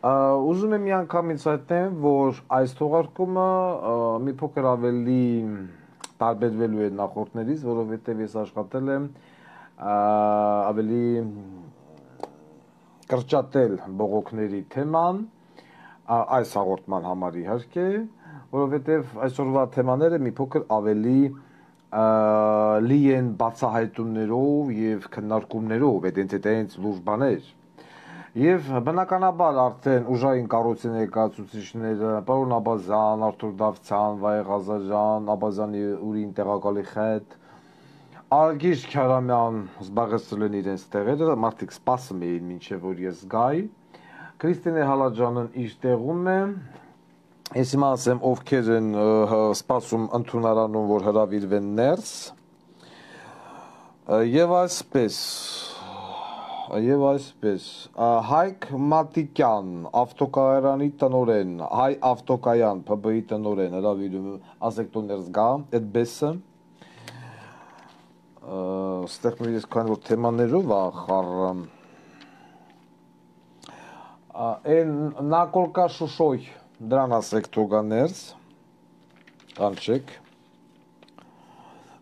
Ուզում եմ միանգամից հայտնեմ, որ այս թողարկումը մի փոքր ավելի տարբերվելու է նախորդներից, որովհետև ես աշխատել եմ ավելի կրճատել բողոքների թեման, այս հաղորդման համար իհարկե, որովհետև այսօրվա թեմաները մի փոքր ավելի լի են բացահայտումներով եւ քննարկումներով, այդտենց լուրջ բաներ։ Եվ բնականաբար արդեն ուժային կառույցի ներկայացուցիչները, պարոն Աբազյան, Արթուր Դավթյան, Վահե Ղազարյան, Աբազյանի ուրին տեղակալի հետ, Արգիշ Քյարամյան զբաղեցրել են իրենց տեղերը, մարդիկ սպասում էին մինչև որ ես գայի, Քրիստինե Հալաջյանն իր տեղում է, ես հիմա ասեմ ովքեր են սպասում ընդունարանում, որ հրավիրվեն ներս, եւ այսպես, Հայկ Մատիկյան, ավտոկայարանի տնօրեն, Հայ ավտոկայան, ՓԲ-ի տնօրեն, հրավիրում, ասեք տո ներս գա, այդ բեսը, ստեղ մեր ես քանի որ թեմաներով ախառ, են Նակոլկա Շուշոյ, դրան ասեք տո գա ներս, կանչեք,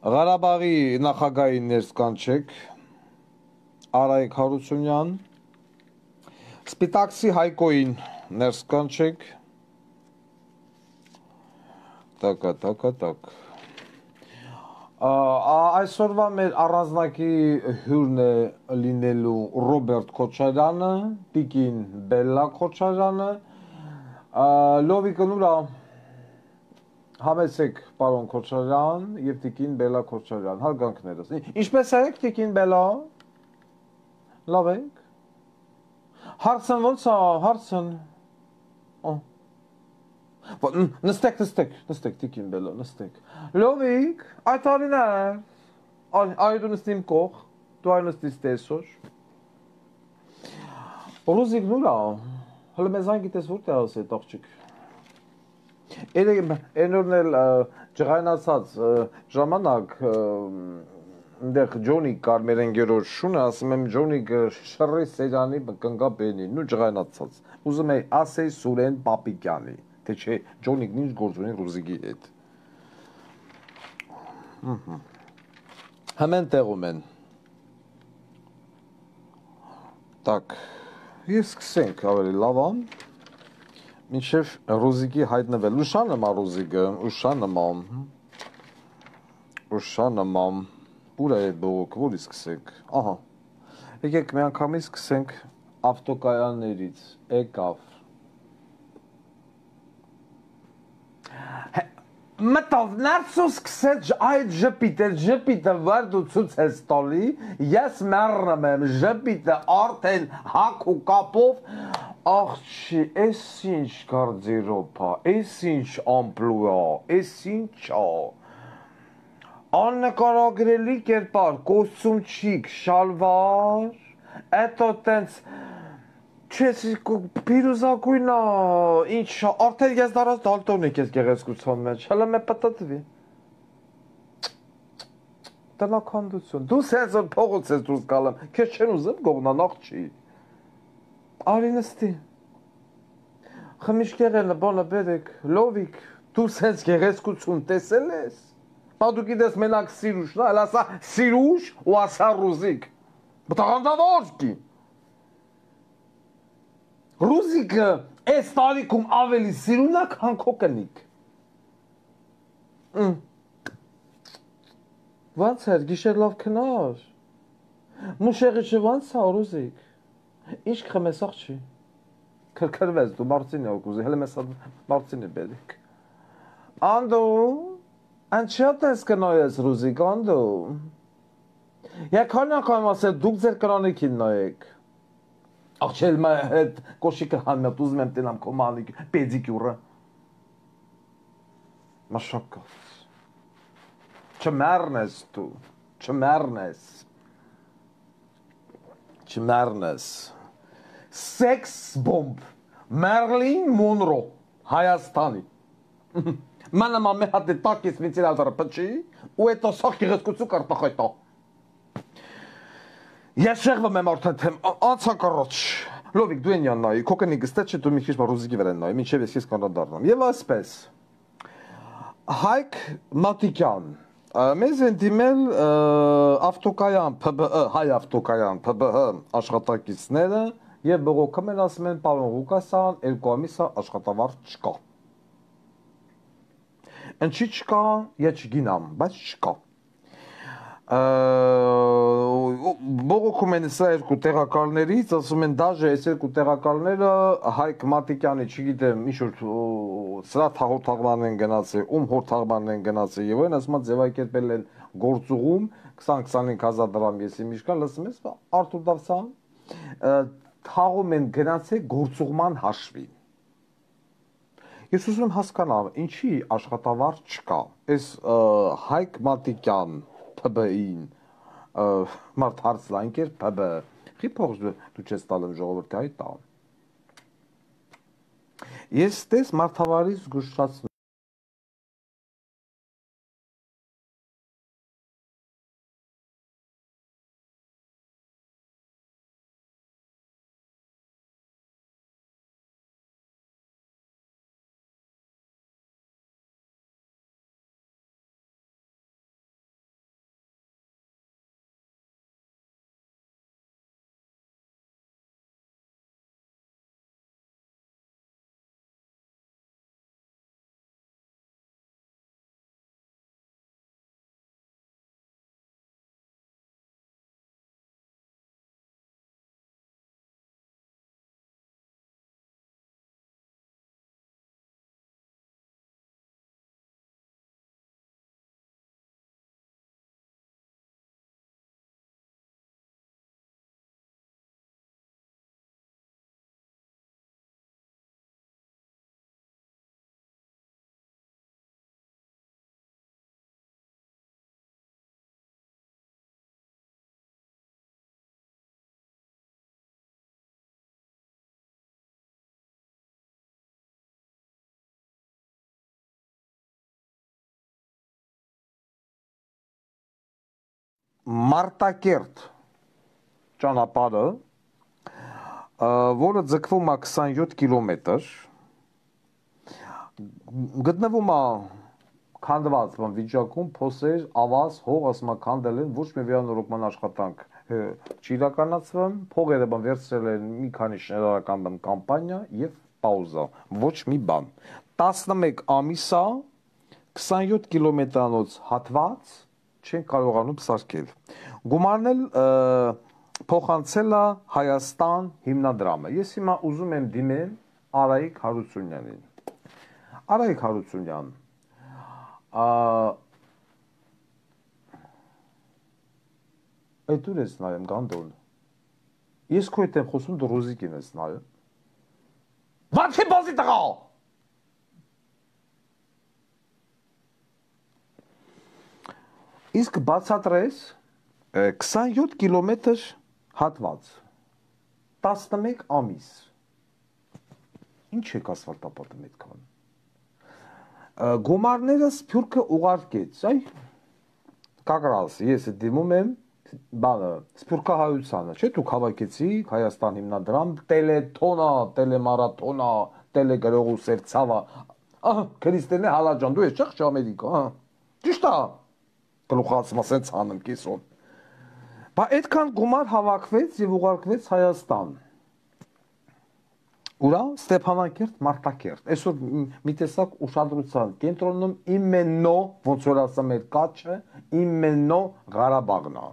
Ղարաբաղի նախագահի ներս կանչեք, Արայք Հարությունյան, Սպիտակսի Հայկոին ներս կանչեք, տակ, այսօրվա մեր առանձնակի հյուրն է լինելու Ռոբերտ Քոչարյանը, Տիկին Բելլա Քոչարյանը, Լովիկը նուրա, համեցեք պարոն Քոչարյան և Տիկին Բելլա Քոչարյան, հարգանքներս, ինչպես եք Տիկին Բելլա, լավ եք, հարցն ոնց է, հարցն, նստեք, Տիկին Բելլա, նստեք, լովիկ, այդ արիներ, այդու նստիմ կող, դու այ նստիս տեսոր, Ռուզիկ նուրա, հլը մեզ այն գիտես որ տեղս է տաղջիկ, Էնորն էլ ջղայնացած ժամանակ ընդեղ Ջոնիկ կար մեր ընկերոջ շունը, ասում եմ Ջոնիկ շռի սերանի կնգա բենի, նու ջղայնացած, ուզում է ասեի Սուրեն Պապիկյանի, թե չէ Ջոնիկն ինչ գործ ունի Ռուզիկի հետ։ Հմեն տեղում են։ Տակ, և սկսենք ավելի լավան, մինչև Ռուզիկի հայտնվել, ուշանըմա Ռուզիկը, ուշանըմա, ուր է այդ բողոք, որի սկսենք, ահա, եկեք մի անգամից սկսենք ավտոկայաններից, եկավ, մտով ներսու սկսեց այդ ժպիտը վարդ ու ցուց ես տալի, ես մեռնում եմ, ժպիտը արդեն հակ ու կապով, աղջի, ես ինչ գարդերոպա, ես ինչ ամպլուա, ես ինչա, աննկարագրելի կերպար, կոստյումչիկ, շալվար, էտո տենց, չես պիրուզակույնա, ինչ, արդեն ես դարած դալտոնիկ ես գեղեցկության մեջ, հլը մե պտտվի, տնաքանդություն, դու սենց որ փողոց ես դուրս կալեմ, կեզ չեն ուզեմ գողնան աղջի, արի նստի, խմիշկեղենը բոնը բերեք, լովիկ, դու սենց գեղեցկություն տեսել ես, դու գիտես մենակ սիրուշն, այլ ասա սիրուշ ու ասա Ռուզիկ, բտաղանդավոր կի, Ռուզիկը այս տարիքում ավելի սիրունա քան քո կնիկ, ոնց էր, գիշեր լավ քնար, մուշեղիչը ոնց է Ռուզիկ, ինչ խմես աղջի, քրքրվես դու մարցին է օգուզի, հլը մեզ մարցին է բերիք, անդու, Անչյատ ես կնոյես Ռուզիկ, անդու, եկ հանյակայում ասել դուք ձեր կրանիքին նոյեք, աղջել մա հետ կոշիկը հանմետ ուզում եմ տենամ կոմանիկ, պեդիկյուրը, մաշակով, չմերնես դու, չմերնես, սեքս բոմբ, Մերլին Մոնրո, Հայաստանի, Մանամա մի հատ է տակ ես մինցին ալդարը պչի, ու էտո սաղ գեղեցկություն կարտախ այտա։ Ես շեղվում եմ արդեն թեմ, անցանք առաջ, Լովիկ դու են յաննայի, քոկենիկը ստե չէ դու մի քիչ ռուզիկի վրա նայ, մինչև ես կանադառնամ։ Եվ այսպես Հայկ Մատիկյան մեզ են դիմել ավտոկայան ՓԲԸ, հայ ավտոկայան ՓԲՀ աշխատակիցները եւ բողոքում են ասում են պարոն Ղուկասյան, 2 ամիս է աշխատավարձ չկա։ Ինչի չկա, ես չգիտեմ, բայց չկա։ Բողոքում են սա երկու տեղակալներից, ասում են դաժե այս երկու տեղակալները Հայկ Մատիկյանի, չգիտեմ, ինչ-որ սրա հաղորդակցման են գնացել, ում հաղորդակցման են գնացել եւ այն ասում են ձևակերպել են գործուղում 20-25 հազար դրամ եսի միշկան, լսում ես, Արթուր Դավթյան, թաղում են գնացել գործուղման հաշվին։ Ես ուզում եմ հասկանալ, ինչի աշխատավարձ չկա։ Այս Հայկ Մատիկյան ՓԲ-ին մարդ հարց լանկեր ՓԲ խի փող դու չես տալում ժողովրդի այդ տա։ Ես տես մարդավարի զգուշացնում Մարտակերտ ճանապարհը, որը ձգվում է 27 կիլոմետր, գտնվում է քանդված վիճակում, փոսեր, ավազ, հող, ասում է քանդել են, ոչ մի վերանորոգման աշխատանք չիրականացվում, փողերը վերցրել են մի քանի շնորհական կամպանիա եւ պաուզա, ոչ մի բան։ 11 ամիս է 27 կիլոմետրանոց հատված չեն կարողանում սարքել։ Գումարնել փոխանցել է Հայաստան հիմնադրամը։ Ես հիմա ուզում եմ դիմել Արայիկ Հարությունյանին։ Արայիկ Հարությունյան, այդ ուր ես նայում Գանդոն։ Ես քո հետ եմ խոսում, դու Ռոզիկին ես նայում։ Բացի բացի տղա։ Իսկ բացատրես 27 կիլոմետր հատված 11 ամիս ինչ եք ասֆալտապատում այդքան գումարները սփյուռքը ուղարկեց այ կագրաս ես դիմում եմ բանը սփյուռքահայությանը չէ դուք հավաքեցիք Հայաստան հիմնադրամ տելեթոնա տելեմարաթոնա տելեգրողու սերցավա ահա Քրիստենե հալաջան դու ես չախ Ամերիկա հա ճիշտ է գլուխացում ասենց անում կիսոն։ Բա այդքան գումար հավաքվեց եւ ուղարկվեց Հայաստան։ Ուրա Ստեփանակերտ Մարտակերտ։ Այսօր մի տեսակ ուշադրության կենտրոնում իմեննո ոնց որ ասում էր կաչը իմեննո Ղարաբաղն է։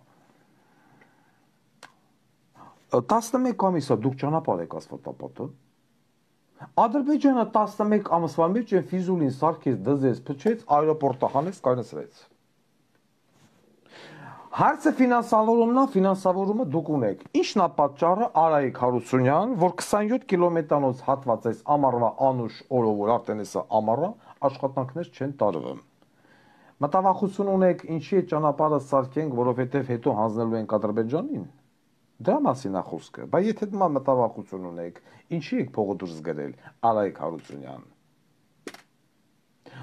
11 ամիսա դուք ճանապարհ եք ասֆալտապատում։ Ադրբեջանը 11 ամսվա մեջ են Ֆիզուլին սարքեց դզեց փչեց аэроպորտը հանեց կանցրեց։ Հարցը ֆինանսավորումը դուք ունեք։ Ինչն է պատճառը Արայիկ Հարությունյան, որ 27 կիլոմետրանոց հատված այս ամառվա անուշ օրը, որ արդեն էսա ամառը, աշխատանքներ չեն տարվում։ Մտավախություն ունեք, ինչի է ճանապարհը սարքենք, որովհետև հետո հանձնելու ենք Ադրբեջանին։ Դրա մասին է խոսքը։ Բայց եթե դու մտավախություն ունեք, ինչի եք փողը դուրս գրել Արայիկ Հարությունյան։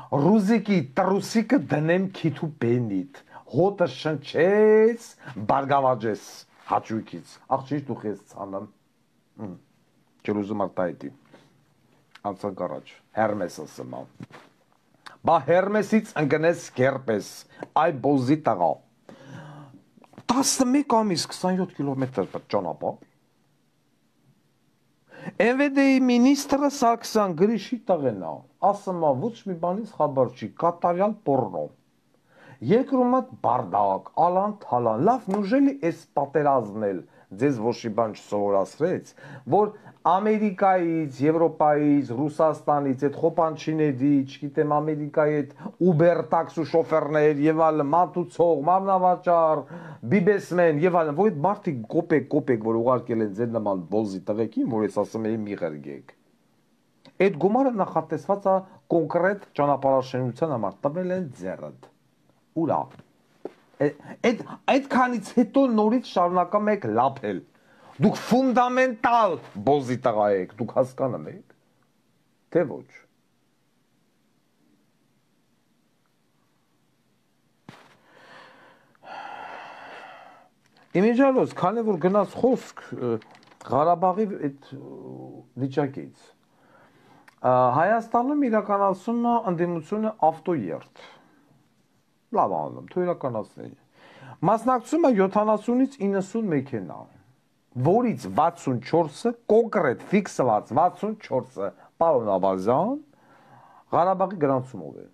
Ռուզիկի տրուսիկը դնեմ քիթու բենիտ։ Հոտը շնչեց, բարգավաճես հաճույքից, աղջիշ դուխ ես ծանեմ, Չելուզում արտահայտի։ Անցանք առաջ, Հերմեսը սմա։ Բա Հերմեսից ընկնես Գերպես, այ բոզի տղա։ 11 ամիս 27 կիլոմետր ճանապարհ։ MVD-ի մինիստրը Սարգսյան Գրիշի տղեն է, ասում է ոչ մի բանից խաբար չի, կատարյալ պորնո։ Երկրում մոտ բարդակ, ալան թալան, լավ նուժելի էս պատերազմն էլ ձեզ ոչ մի բան չսովորացրեց, որ Ամերիկայից, Եվրոպայից, Ռուսաստանից, այդ խոպանչիների, չգիտեմ, Ամերիկայի այդ Uber տաքսու շոֆերներ եւ այլն, մատուցող, մարմնավաճառ, բիբեսմեն եւ այլն, որ այդ մարդիկ կոպեկ, որ ուղարկել են ձեր նման բոզի տղեկին, որ ես ասում եմ մի ղրգեք։ Այդ գումարը նախատեսված է կոնկրետ ճանապարհաշինության համար, տվել են ձեռդ։ Ուրա։ Այդքանից հետո նորից շարունակում եք լափել։ Դուք ֆունդամենտալ բոզի տղա եք, դուք հասկանում եք, թե ոչ։ Իմիջիալոց, քանի որ գնաց խոսք Ղարաբաղի այդ վիճակից, Հայաստանում իրականացում է ընդդիմությունը ավտոերթ։ Լավ անում, թող իրականացնի։ Մասնակցում է 70-ից 90 մեքենա, որից 64-ը կոնկրետ ֆիքսված 64-ը պարոն Աբազյան Ղարաբաղի գրանցումով են։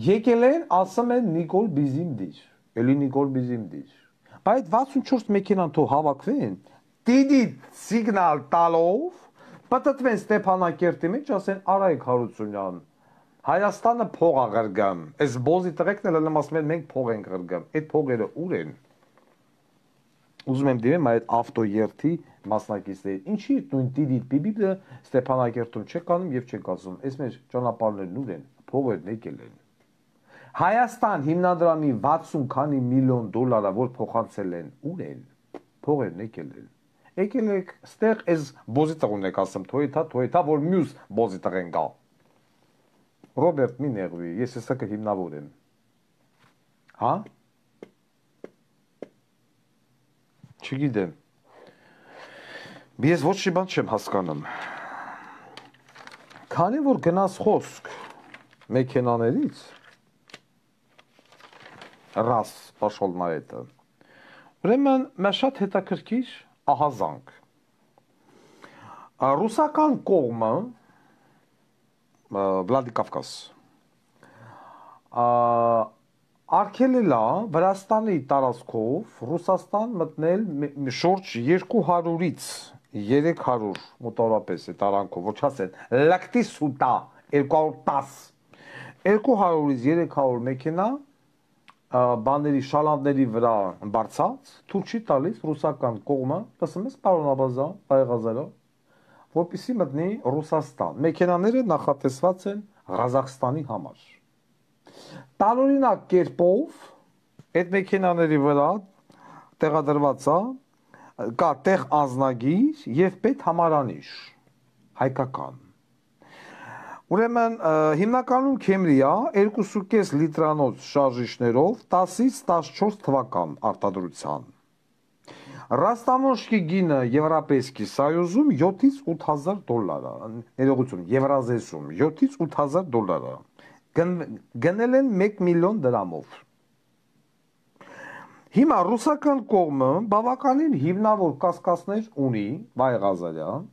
Եկել են, ասում են Նիկոլ Բիզիմդիր, էլի Նիկոլ Բիզիմդիր։ Բայց 64 մեքենան թող հավաքվեն, դիդի սիգնալ տալով, պատտվեն Ստեփանակերտի մեջ, ասեն Արայք Հարությունյան, Հայաստանը փող է ղրգամ, այս բոզի տղեկն էլ ասում են մենք փող ենք ղրգամ, այդ փողերը ուր են։ Ուզում եմ դիմեմ այդ ավտոերթի մասնակիցներին, ինչի նույն դիդիտ բիբիդը Ստեփանակերտում չեք անում եւ չեք ասում, այս մեր ճանապարհներն ուր են, փողերն եկել են։ Հայաստան հիմնադրամի 60 քանի միլիոն դոլարը, որ փոխանցել են, ուր են, փողերն եկել են։ Եկել եք, ստեղ այս բոզի տղուն եք ասում, թոյթա, որ մյուս բոզի տղեն գա։ Ռոբերտ մի նեղվի, ես եսակը հիմնավոր եմ։ Հա? Չգիտեմ։ Ես ոչ մի բան չեմ հասկանում։ Քանի որ գնաց խոսք մեքենաներից, ռաս պաշոլ նա հետը, ուրեմն մեզ շատ հետաքրքիր ահազանգ։ Ռուսական կողմը, Վլադիկավկազ, արգելել է Վրաստանի տարածքով Ռուսաստան մտնել շուրջ 200-ից 300 մոտավորապես է տարանքով, որ չասեն, լակտի սուտա 210, 200-ից 300 մեքենա բաների շալանդների վրա բարձած, թույլ չի տալիս ռուսական կողմը, ասում ես պարոն Աբազյան, Բայղազարյան, որպեսզի մտնի Ռուսաստան։ Մեքենաները նախատեսված են Ղազախստանի համար։ Տարօրինակ կերպով այդ մեքենաների վրա տեղադրված է կա տեղ անձնագիր եւ պետ համարանիշ հայկական։ Ուրեմն հիմնականում Քեմրի է 2.5 լիտրանոց շարժիչներով 10-ից 14 թվական արտադրության։ Ռաստամոշկի գինը Եվրոպейский Սոյուզում 7-ից 8000 դոլար է, ներողություն, Եվրազեսում 7-ից 8000 դոլար է։ Գնել են 1 միլիոն դրամով։ Հիմա ռուսական կողմը բավականին հիմնավոր կասկածներ ունի, Բայղազարյան,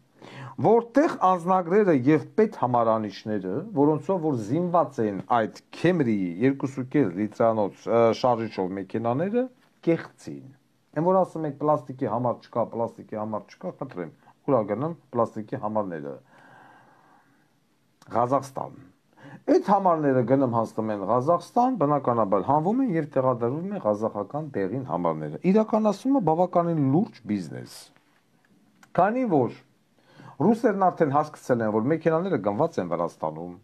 որտեղ անձնագրերը եւ պետ համարանիշները, որոնցով որ զինված են այդ Քեմրիի 2.5 լիտրանոց շարժիչով մեքենաները, կեղծին։ Այն որ ասում եք պլաստիկի համար չկա, խնդրեմ, ուրա գնամ պլաստիկի համարները։ Ղազախստան։ Այդ համարները գնում հասնում են Ղազախստան, բնականաբար հանվում են եւ տեղադրվում են ղազախական տեղին համարները։ Իրականացումը բավականին լուրջ բիզնես։ Քանի որ ռուսերն արդեն հասկացել են, որ մեքենաները գնված են Վրաստանում,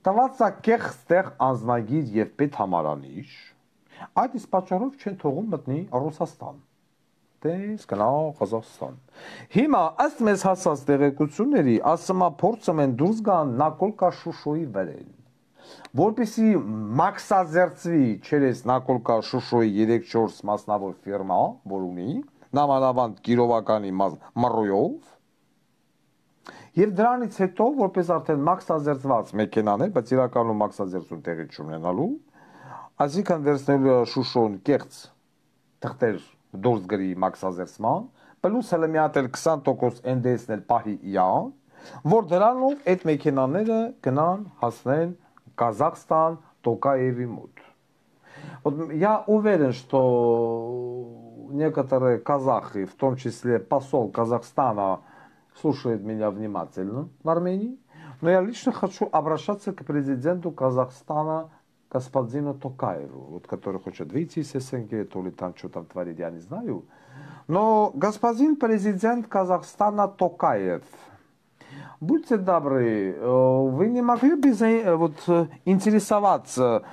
տված է կեղծ տեղ անձնագիր եւ պետ համարանիշ, այդ իսկ պատճառով չեն թողում մտնի Ռուսաստան։ Տես գնա Ղազախստան։ Հիմա ըստ մեզ հասած տեղեկությունների, ասում է փորձում են դուրս գան Նիկոլկա Շուշոյի վրեն, որպեսզի մաքսազերծվի չերես Նիկոլկա Շուշոյի 3-4 մասնավոր ֆիրմա, որ ունի, նամանավանդ Կիրովականի մռոյով։ Եվ դրանից հետո, որպես արդեն մաքսազերծված մեքենաներ, բայց իրականում մաքսազերծում տեղի չունենալու, այսինքն վերցնելու Շուշոն կեղծ թղթեր դուրս գրի մաքսազերծման, պլյուս հələ մի հատ էլ 20% NDS-ն էլ պահի իան, որ դրանով այդ մեքենաները գնան հասնեն Казахстан, Токаевի մոտ։ Вот я уверен, что некоторые казахи, в том числе посол Казахстана, слушает меня внимательно в Армении, но я лично хочу обращаться к президенту Казахстана, господину Токаеву, вот, который хочет выйти из СНГ, то ли там что там творит, я не знаю. Но господин президент Казахстана Токаев, будьте добры, вы не могли бы интересоваться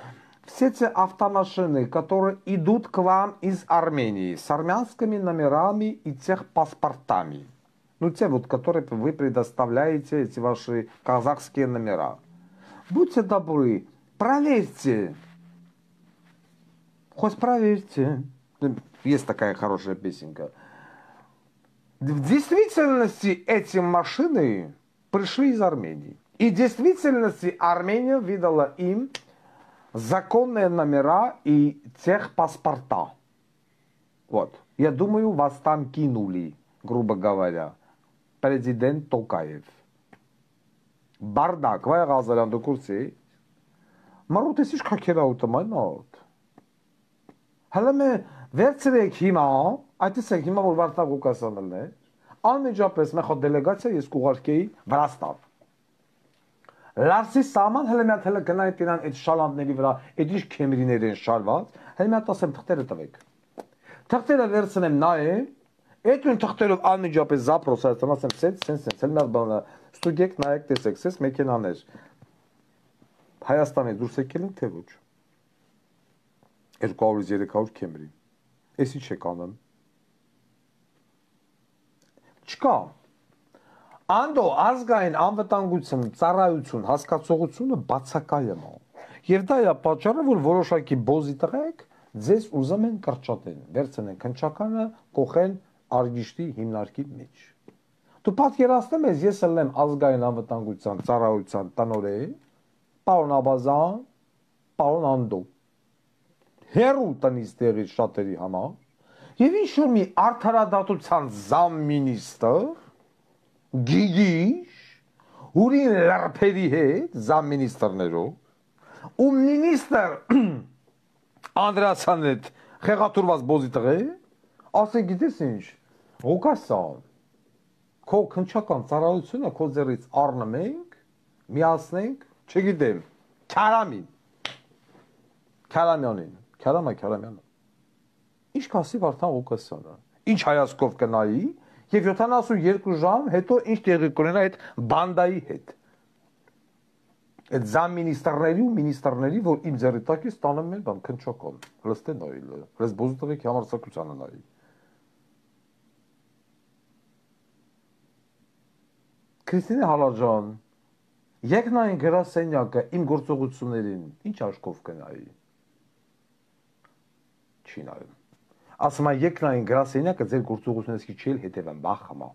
все те автомашины, которые идут к вам из Армении, с армянскими номерами и техпаспортами. Ну, те вот, которые вы предоставляете, эти ваши казахские номера. Будьте добры, проверьте. Хоть проверьте. Есть такая хорошая песенка. В действительности эти машины пришли из Армении. И в действительности Армения выдала им законные номера и техпаспорта. Вот. Я думаю, вас там кинули, грубо говоря. Президент Токаев. Бардак, վայ Ղազարյան դու կուրսի։ Մարուտ ես ինչ քակերա ուտում այն ոտ։ Հələ մե վերցրեք հիմա, այդտեսեք հիմա որ Վարդան Ղուկասյանն է, անմիջապես մե խո դելեգացիա ես կուղարկեի Վրաստան։ Լարսի սաման հələ մի հատ հələ գնայ տիրան այդ շալանդների վրա, այդ ինչ քեմերիներ են շարված, հələ մի հատ ասեմ թղթերը տվեք։ Թղթերը վերցնեմ նայեմ, այդ ուն թղթերով անմիջապես Զապրոս Հայաստան ասեմ, սենց, հələ մի հատ բանը, ստուգեք նայեք տեսեք, սենց մեքենաներ Հայաստանի դուրս եկել են թե ոչ։ 200-300 քեմերի։ Էս ինչ եք անում։ Չկա։ Անդո ազգային անվտանգություն, ծառայություն, հասկացողությունը բացակայում է։ Եվ դա է պատճառը, որ որոշակի բոզի տղեկ ձեզ ուզում են կրճատեն, վերցնեն քնչականը, կողեն արգիշտի հիմնարկի մեջ։ Դու պատկերացնում ես, ես ելեմ ազգային անվտանգության ծառայության տնօրեն, պարոն Աբազան, պարոն Անդո։ Հերու տնից տեղից շատերի համար, եւ ինչ-որ մի արդարադատության զամմինիստր գիգիշ ուրին լարփերի հետ զամմինիստրներով ու մինիստր Անդրեասյանն հետ խեղաթուրված բոզի տղե, ասեն գիտես ինչ, Ղուկասյան, քո քնչական ծառայությունը քո ձեռից առնում ենք, միացնենք, չգիտեմ, Քարամյանին, ինչ կասի Վարդան Ղուկասյանը, ինչ հայացքով կնայի և 72 ժամ հետո ինչ տեղի կունենա այդ բանդայի հետ, այդ զամմինիստրների ու մինիստրների, որ իմ ձեռի տակից տանում են բան քնչական, հլստե նայել, հլս բոզի տղեքի համարձակությանը նայի։ Քրիստինե Հալաջան, եկ նային գրասենյակը իմ գործողություններին, ինչ աշկով կնայի։ Չի նայում։ Ասում են եկ նային գրասենյակը ձեր գործողությունից չի հետևեմ, բախամա։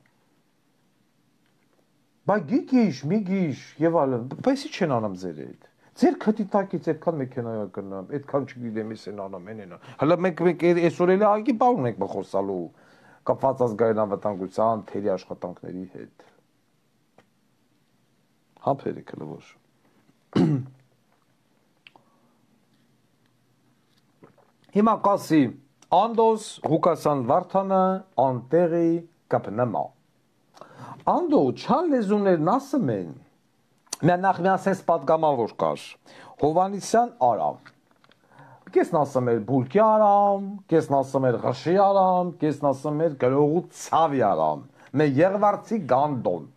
Բա գիգիշ, միգիշ եւ այլն, բայց ի՞նչ են անում ձեր հետ։ Ձեր քթիտակից այդքան մեքենայա կնամ, այդքան չգիտեմ ես են անում, են։ Հələ մենք այսօր էլ ագի բան ենք խոսալու կապված ազգային անվտանգության թերի աշխատանքների հետ։ Համբերեք հələ ոչ։ Հիմա կասի Անդոս Ղուկասյան Վարդանը անտեղի կպնմա։ Անդո չան լեզուներն ասում են, նախ միասենց պատգամավոր կար, Հովանիսյան Արամ, կեսն ասում էր բուլկի Արամ, կեսն ասում էր ղշի Արամ, կեսն ասում էր գրողու ցավի Արամ, մե եղվարցի գանդոն,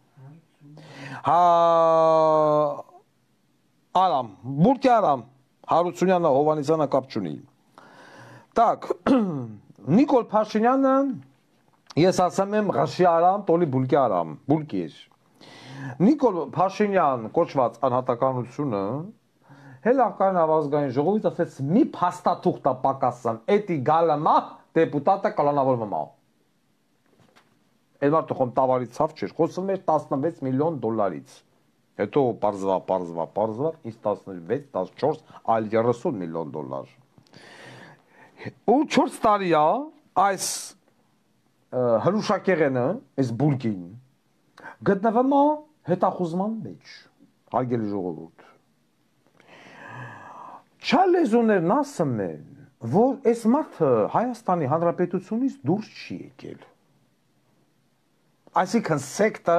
Արամ, բուլկի Արամ, Հարությունյանը Հովանիսյանը կապ չունի, так, Նիկոլ Փաշինյանը Ես ասեմ եմ ղշի Արամ, տոլի բուլկի Արամ, բուլկի էր։ Նիկոլ Փաշինյան կոչված անհատականությունը հելական ավազգային ժողովից ասեց մի փաստաթուղթ պակասան, էտի գալմա դեպուտատը կալանավորվում է։ Այդ մարդը խոմ տավարից ցավ չէր, խոսում էր 16 միլիոն դոլարից։ Հետո պարզվա, ինձ 16, 14, այլ 30 միլիոն դոլար։ Ու 4 տարի է այս հրուշակեղենը, այս բուրգին, գտնվում է հետախուզման մեջ, հարգելի ժողովուրդ։ Չալեզուներն ասում են, որ այս մարդը Հայաստանի Հանրապետությունից դուրս չի եկել։ Այսինքն սեկտը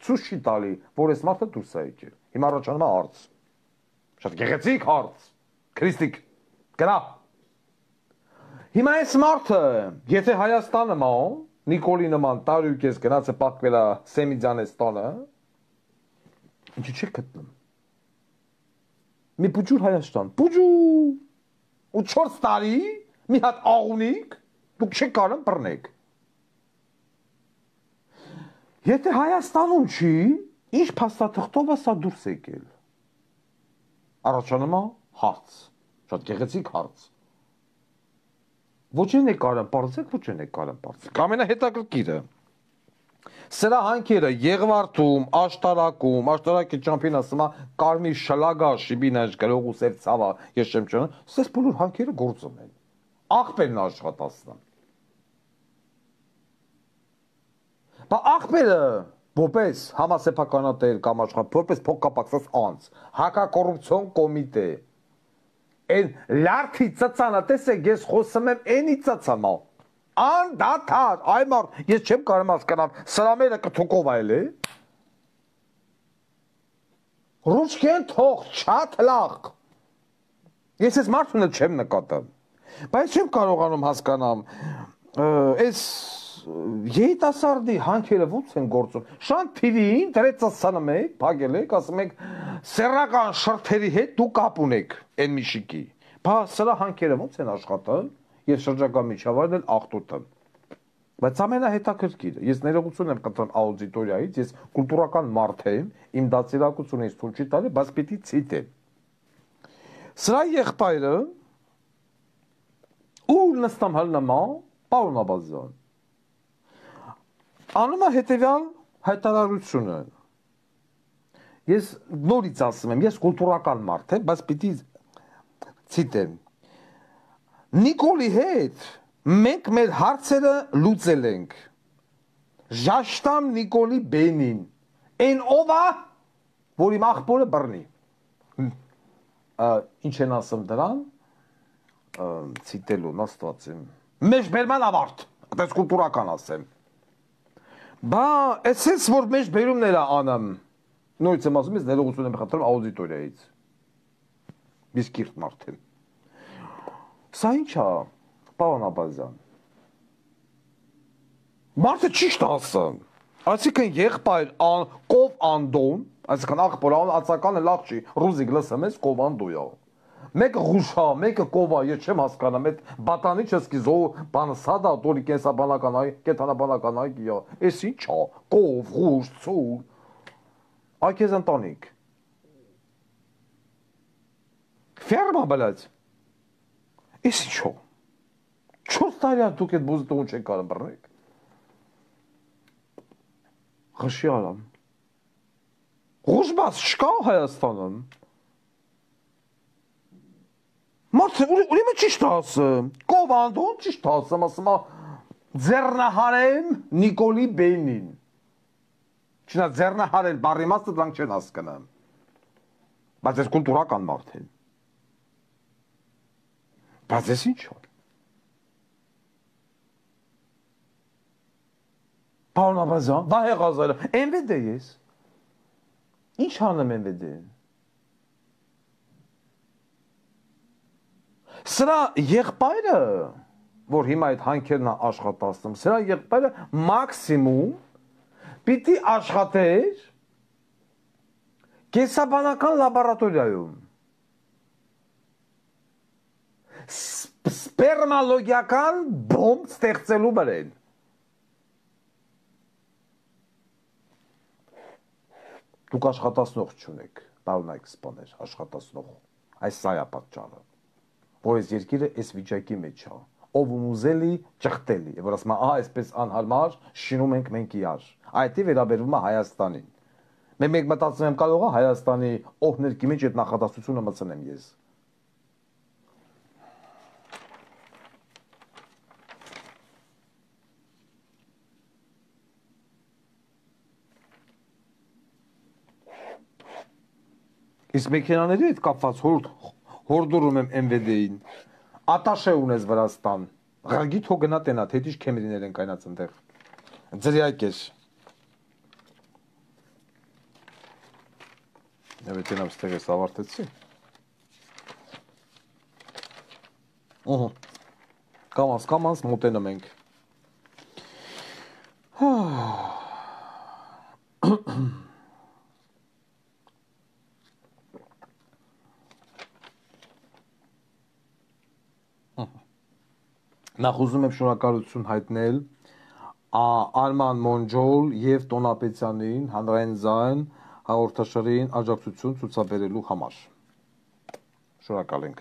ցույց չի տալի, որ այս մարդը դուրս է եկել։ Հիմա առաջանում է հարց։ Շատ գեղեցիկ հարց։ Քրիստիկ, գնա։ Հիմա այս մարդը, եթե Հայաստանը մա, Նիկոլի նման տարուկես գնաց է պակվել է Սեմիձյանես տանը, ինչի չեք գտնում։ Մի պուջուր Հայաստան, պուջուր, ու 4 տարի, մի հատ աղունիկ, դուք չեք կարում բռնեք։ Եթե Հայաստանում չի, ինչ փաստաթղթով է սա դուրս եկել։ Առաջանում է հարց, շատ գեղեցիկ հարց։ Ոչ են կարան պարզեք, ոչ են կարան պարզեք։ Ամենահետաքրքիրը սրա հանքերը Եղվարդում, աշտարակի ճամփին ասում է կարմիր շլագա շիբինաշ գրողու սև ցավա, ես չեմ ճանաչում, սես բոլոր հանքերը գործում են։ Աղբերն աշխատացնում։ Բա աղբերը որպես համասեփականատեր կամ աշխատող, որպես փոխկապակցած անձ, հակակոռուպցիոն կոմիտե, այն լարթի ծծանը, տեսեք, ես խոսում եմ այնի ծծանա, անդադար, այ մարդ, ես չեմ կարող հասկանալ, սրամերը կթոկով այլ է, ռուչկեն թող, չատ լաղ, ես ես մարդունը չեմ նկատում, բայց չեմ կարողանում հասկանամ, ես Երիտասարդի հանքերը ո՞նց են գործում։ Շան TV-ին դրեցասանը մեկ, փակել եք, ասում եք սեռական շրթերի հետ դու կապ ունեք այն միշիկի։ Բա սրա հանքերը ո՞նց են աշխատում։ Ես շրջակա միջավայրն էլ աղտոտում։ Բայց ամենահետաքրքիրը, ես ներողություն եմ կտրում աուդիտորիայից, ես կուլտուրական մարդ եմ, իմ դաստիարակությունից թույլ չի տալի, բայց պիտի ցիտեմ։ Սրա եղբայրը ու նստամ հալնամա, պարոն Աբազյան անում է հետևյալ հայտարարությունը։ Ես նորից ասում եմ, ես կուլտուրական մարդ եմ, բայց պիտի ցիտեմ։ Նիկոլի հետ մենք մեր հարցերը լուծել ենք։ Ժաշտամ Նիկոլի բենին։ Այն ով է, որ իմ աղբորը բռնի։ Ինչ են ասում դրան։ Ցիտելու նստված եմ։ Մեջ բերման ավարտ, այդպես կուլտուրական ասեմ։ Բա, էսես որ մեջ բերումներ է անեմ, նույնց եմ ասում, ես ներողություն եմ խնդրում աուդիտորիայից, ես կիրթ մարդ եմ, սա ինչ է, պարոն Աբազյան, մարդը ճիշտ ասում, այսինքն եղբայր կով անդոն, այսինքն աղբոր ածականը լավ չի, ռուզիկ լսում ես կով անդոյա, մեկը ղուշա, մեկը կովա, ես չեմ հասկանում, այդ բատանի չսկիզո, բանը սադա, տորի կենսաբանական այ, կեթանաբանական այ գիա, ես ինչ է, կով, ղուշ, ծուր, այ կեզ ընտանիք, ֆերմա բլած, ես ինչ է, 4 տարի դուք այդ բուզտողուն չեք կարում բռնեք, ղշի արամ, ղուշ բաս չկա Հայաստանում, Մարդը, ուրիմը ճիշտ ասում, կով անդոն ճիշտ ասում, ասում ձեռնահարեմ Նիկոլի բենին, չնա ձեռնահարել բարի մասը դրանք չեն հասկնամ, բայց ես կուլտուրական մարդ եմ, բայց ես ինչ է, պարոն Աբազյան, դա հեղազարը, MVD ես, ինչ հանեմ MVD-ին, Սրա եղբայրը, որ հիմա այդ հանքերն աշխատացնում, սրա եղբայրը մաքսիմում պիտի աշխատեր կենսաբանական լաբորատորիայում, սպերմալոգիական բոմբ ստեղծելու բրեն։ Դուք աշխատացնող չունեք, պարոնայք սպաներ, աշխատացնող, այս սա է պատճառը, որ այս երկիրը այս վիճակի մեջ է, ով ուզելի ճխտելի։ Եվ որ ասում է, այսպես անհարմար շինում ենք մենք իրար։ Այդի վերաբերվում է Հայաստանին։ Մենք մտածում եմ կարող է Հայաստանի օհներկի մեջ այդ նախադասությունը մտցնեմ ես։ Իսկ մեքենաների հետ կապված հորդորում եմ MVD-ին։ Ատաշե ունես Վրաստան։ Ղրգի թո գնա տենա, թե դիշ քեմերիներ են կայնած այնտեղ։ Ձրյակ ես։ Եվ տենամ ստեղ ես ավարտեցի։ Կամաս մոտենում ենք։ Նախ ուզում եմ շնորհակալություն հայտնել Արման Մոնջոլ եւ Տոնապետյանին հանրային ձայն հաղորդաշարին աջակցություն ցուցաբերելու համար։ Շնորհակալ ենք։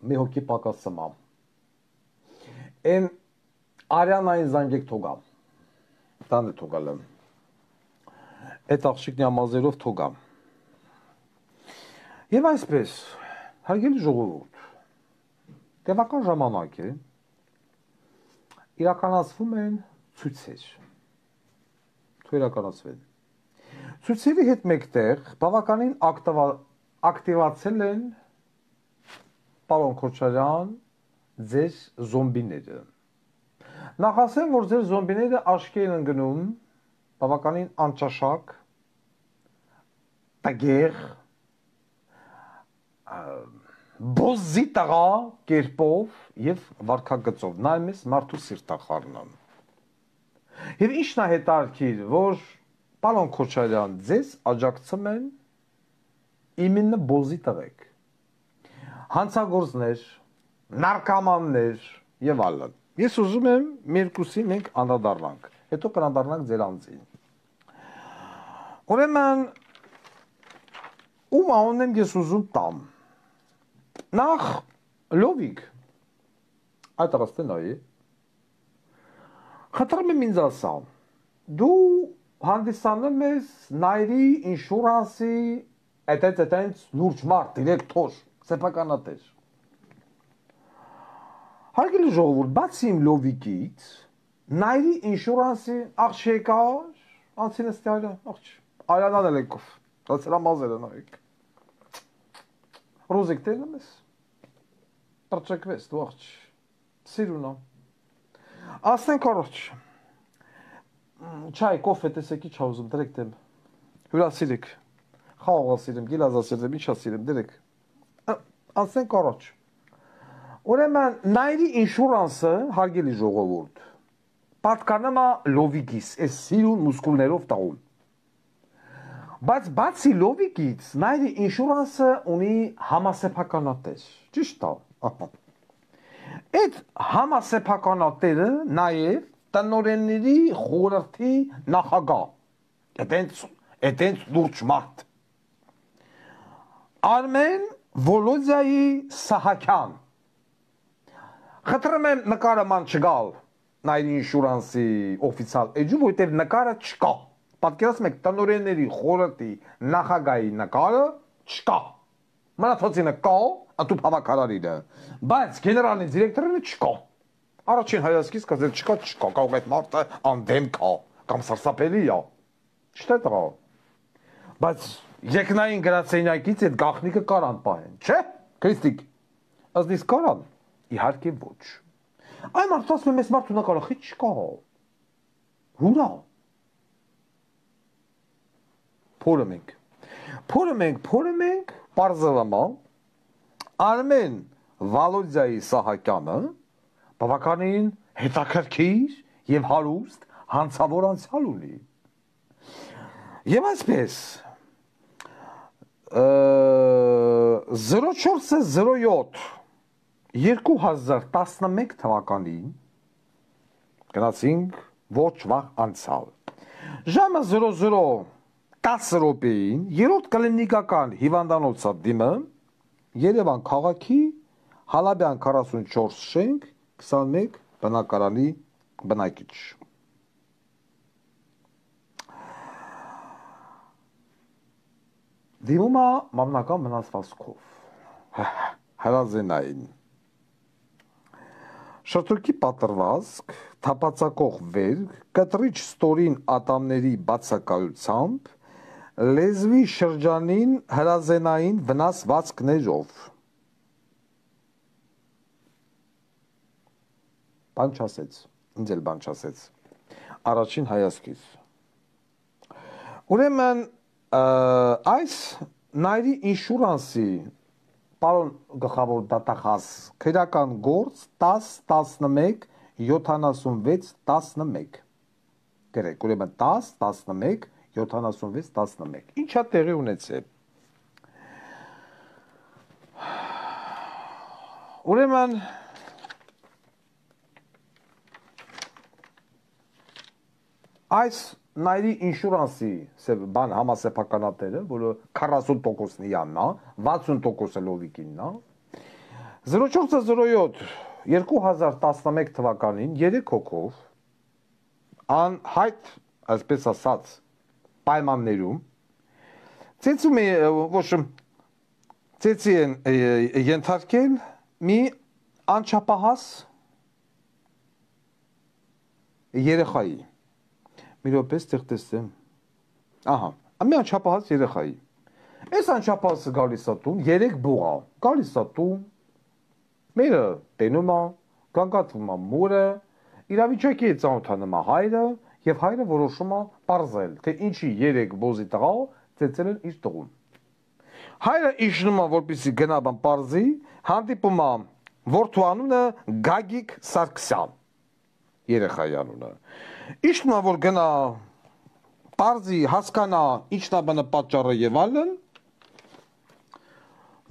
Մի հոգի պակասում եմ։ Են Արյանային զանգեք թողամ։ Տանը թողալը։ Այդ աղջիկն ամազերով թողամ։ Եվ այսպես, հարգելի ժողովուրդ, տևական ժամանակ է, իրականացվում են ցույցեր, իրականացվեն։ Ցույցերի հետ մեկտեղ բավականին ակտիվացել են պարոն Քոչարյան ձեր զոմբիները։ Նախ ասեմ, որ ձեր զոմբիները աչքի են ընկնում բավականին անճաշակ, տգեղ, բոզի տղա կերպով եւ վարքագծով նայում ես մարդու սիրտախառնան։ Եվ ինչն է հետարքիր, որ պարոն Քոչարյան ձեզ աջակցում են իմինը բոզի տղեկ, հանցագործներ, նարկոմաններ եւ այլն։ Ես ուզում եմ մերկուսի մենք անդրադառնանք, հետո կանդառնանք ձեր անձին։ Ուրեմն ում անունն ես ուզում տամ։ Նախ լովիկ այդ առաստենայի խտրում եմ ինձ ասամ դու հանդիսանում ես նայրի ինշուրանսի այդենց լուրջ մարդ դիրեկտոր սեփականատեր հարգելի ժողովուրդ բացի իմ լովիկից նայրի ինշուրանսի աղջ եկար անցինստյալը աղջ Արյանան էլ եկով դա սրա մազերը նայեք Ռոզիկ տենում ես, պրճակվես, դու աղջ, սիրունա, ասնենք առողջ, չայ, կոֆե տեսեկի չավուզում, դրեք դեմ, հյուրասիրեք, խաղաղասիրեմ, գիլազասիրեմ, ինչասիրեմ, դրեք, ասնենք առողջ, ուրեմն նայրի ինշուրանսը, հարգելի ժողովուրդ, պատկանում է լովիկիս, այս սիրուն մուսկուլներով տաղում, բայց բացի լովիկից նայրի ինշուրանսը ունի համասեփականատեր, ճիշտ է։ Այդ համասեփականատերը նաև տնօրենների խորհրդի նախագահ, այդենց լուրջ մարդ։ Արմեն Վոլոդիայի Սահակյան։ Խնդրում եմ նկարը ման չգալ նայրի ինշուրանսի օֆիցիալ էջում, որտեղ նկարը չկա։ Պատկերացնում եք տնօրենների խորհրդի նախագահի նկարը չկա։ Մնացածինը կա, ատու հավաքարարինը, բայց գեներալի դիրեկտորը չկա։ Առաջին հայացքից կասել չկա, կարող այդ մարդը անդեմ կա, կամ սարսափելի է։ Չտե տղա։ Բայց երկնային գրասենյակից այդ գաղտնիքը կարան պահեն, չէ՞, Քրիստիկ։ Ազնիս կարան։ Իհարկե ոչ։ Այն մարդը ասում է մեզ մարդու նկարը խի չկա։ Հուրա։ Փորում ենք, պարզվամա, Արմեն Վալոդիայի Սահակյանը բավականին հետաքրքիր և հարուստ հանցավոր անցյալ ունի։ Եվ այսպես, 0407 2011 թվականին գնացինք ոչ վաղ անցալ։ Ժամը 00 10 րոպեին երրորդ կլինիկական հիվանդանոցը դիմը Երևան քաղաքի Հալաբյան 44 շենք 21 բնակարանի բնակիչ դիմումա մամնական մնացվածքով հրազենային շրթունքի պատրվազք թափածակող վերք կտրիչ ստորին ատամների բացակայությամբ լեզվի շրջանին հրազենային վնասվածքներով բան չասեց ինձ էլ բան չասեց առաջին հայացքից ուրեմն այս նայրի ինշուրանսի պարոն գլխավոր դատախազ քրական գործ 10-11-76-11 գրեք ուրեմն 10-11-76-11 ինչա տեղի ունեցել ուրեմն այս նայրի ինշուրանսի բան համասեփականատերը, որը 40%-ն իաննա, 60%-ը լովիկինն է, 0407 2011 թվականին 3 հոգով անհայտ, այսպես ասած, պայմաններում ծեծում է, ոչ ծեծի են ենթարկել մի անչափահաս երեխայի մի րոպե ստեղ տեսեմ ահա մի անչափահաս երեխայի այս անչափահասը գալիս է տուն 3 բուղա գալիս է տուն մերը տենում է գանգատվում է մուրը իրավիճակի է ծանոթանում է հայրը եւ հայրը որոշում է պարզել թե ինչի 3 բոզի տղա ծեծել են իր տղուն հայրը իջնում է որպեսզի գնա բան պարզի հանդիպում է որդու անունը Գագիկ Սարգսյան երեխայի անունը Իշխնա որ գնա պարզի հասկանա ինչն է բանը պատճառը եւ այլն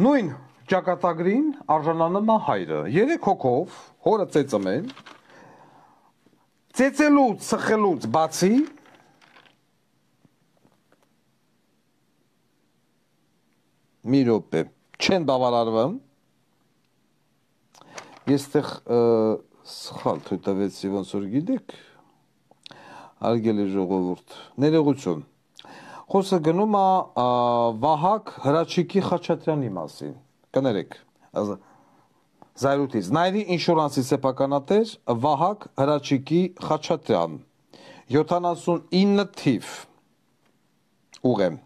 նույն ճակատագրին արժանանում է հայրը 3 հոգով հորը ծեծում են ծեծելուց սխելուց բացի մի րոպե չեն բավարարվում ես այդտեղ սխալ թույլտվեցի ոնց որ գիտեք Արգելի ժողովուրդ, ներողություն։ Խոսքը գնում է Վահագ Հրաչիկի Խաչատրյանի մասին։ Կներեք։ Զայրույթից Նայրի ինշուրանսի սեփականատեր Վահագ Հրաչիկի Խաչատրյան 79 թիվ ուղեմ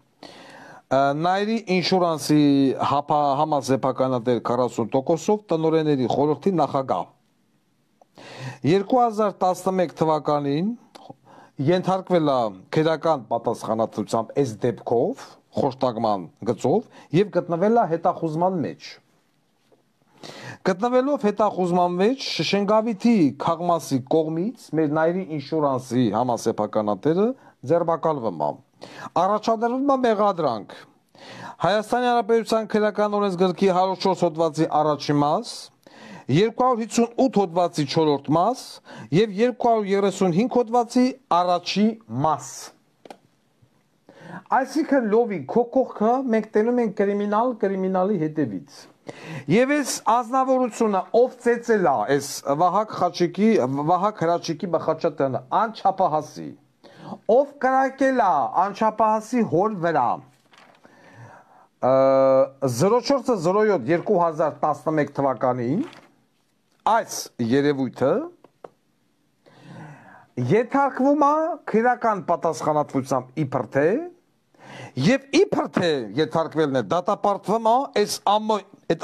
Նայրի ինշուրանսի համասեփականատեր 40%-ով տնօրենների խորհրդի նախագահ 2011 թվականին ենթարկվել է քրական պատասխանատվությամբ այս դեպքով խոշտակման գծով եւ գտնվել է հետախուզման մեջ գտնվելով հետախուզման մեջ Շշենգավիթի քաղմասի կողմից մեր Նայրի ինշուրանսի համասեփականատերը ձերբակալվում է առաջադրվում է մեղադրանք Հայաստանի Հանրապետության քրական օրենսգրքի 104 հոդվածի առաջին մաս 258 հոդվածի 4-րդ մաս եւ 235 հոդվածի առաջի մաս Այսինքն լովի քոքոխը մենք տենում ենք կրիմինալի հետևից Եվ այս ազնվորությունը ով ծեծել է այս Վահագ Հրաչիկի Խաչատրյանը անչափահասի ով կրակել է անչափահասի հոր վրա 0407 2011 թվականին այս երևույթը ենթարկվում է քրական պատասխանատվությամբ իբր թե եւ իբր թե ենթարկվելն է դատապարտվում է այս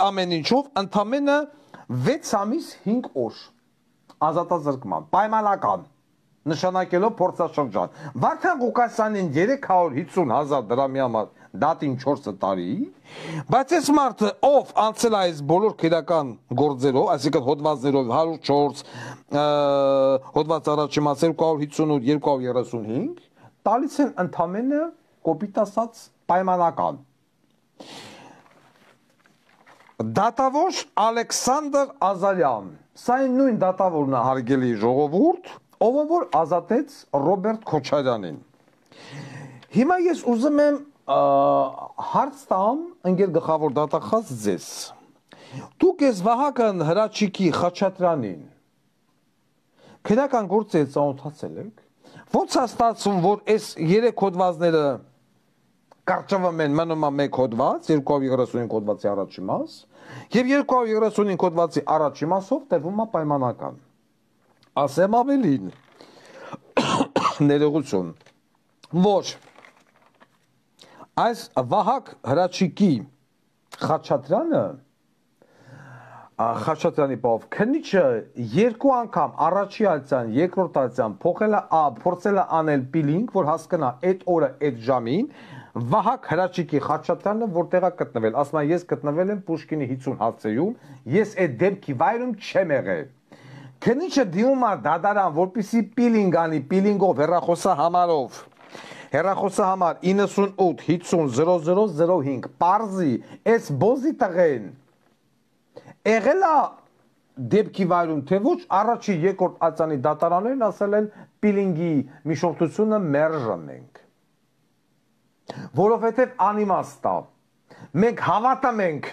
ամեն ինչով ընդամենը 6 ամիս 5 օր ազատազրկման պայմանական նշանակելով փորձաշրջան Վարդան Ղուկասյանին 350,000 դրամի համար դատին 4 տարի բայց այս մարդը ով անցել է այս բոլոր քրական գործերով այսինքն հոդվածներով 104 հոդված առաջի մաս 258 235 տալիս են ընդամենը կոպիտ ասած պայմանական Դատավոր Ալեքսանդր Ազարյան սա նույն դատավորն է հարգելի ժողովուրդ ով որ ազատեց Ռոբերտ Քոչարյանին Հիմա ես ուզում եմ հարց տամ ընկեր գլխավոր դատախազ ձեզ։ Դուք ես Վահագն Հրաչիկի Խաչատրյանին քրական գործեր ծանոթացել եք։ Ոնց է ստացվում, որ այս 3 հոդվածները կարճվում են մնում է 1 հոդված, 235 հոդվածի առաջի մաս, եւ 235 հոդվածի առաջի մասով տևում է պայմանական։ Ասեմ ավելին, ներողություն, որ այս Վահագ Հրաչիկի Խաչատրյանը Խաչատրյանի բով քննիչը 2 անգամ առաջի ալցան, երկրորդ ալցան փորձել է անել պիլինգ, որ հասկանա այդ օրը այդ ժամին Վահագ Հրաչիկի Խաչատրյանը որտեղ է գտնվել, ասում է ես գտնվել եմ Պուշկինի 50 հացեում, ես այդ դեպքի վայրում չեմ եղել։ Քննիչը դիմում է դատարան, որպեսզի պիլինգ անի, պիլինգով հեռախոսահամարով հեռախոսահամար 98 50 0005 պարզի այս բոզի տղեն եղել է դեպքի վայրում, թե ոչ առաջի երկրորդ ածանի դատարաններն ասել են պիլինգի միշորտությունը մերժում ենք, որովհետև անիմաստ է, մենք հավատում ենք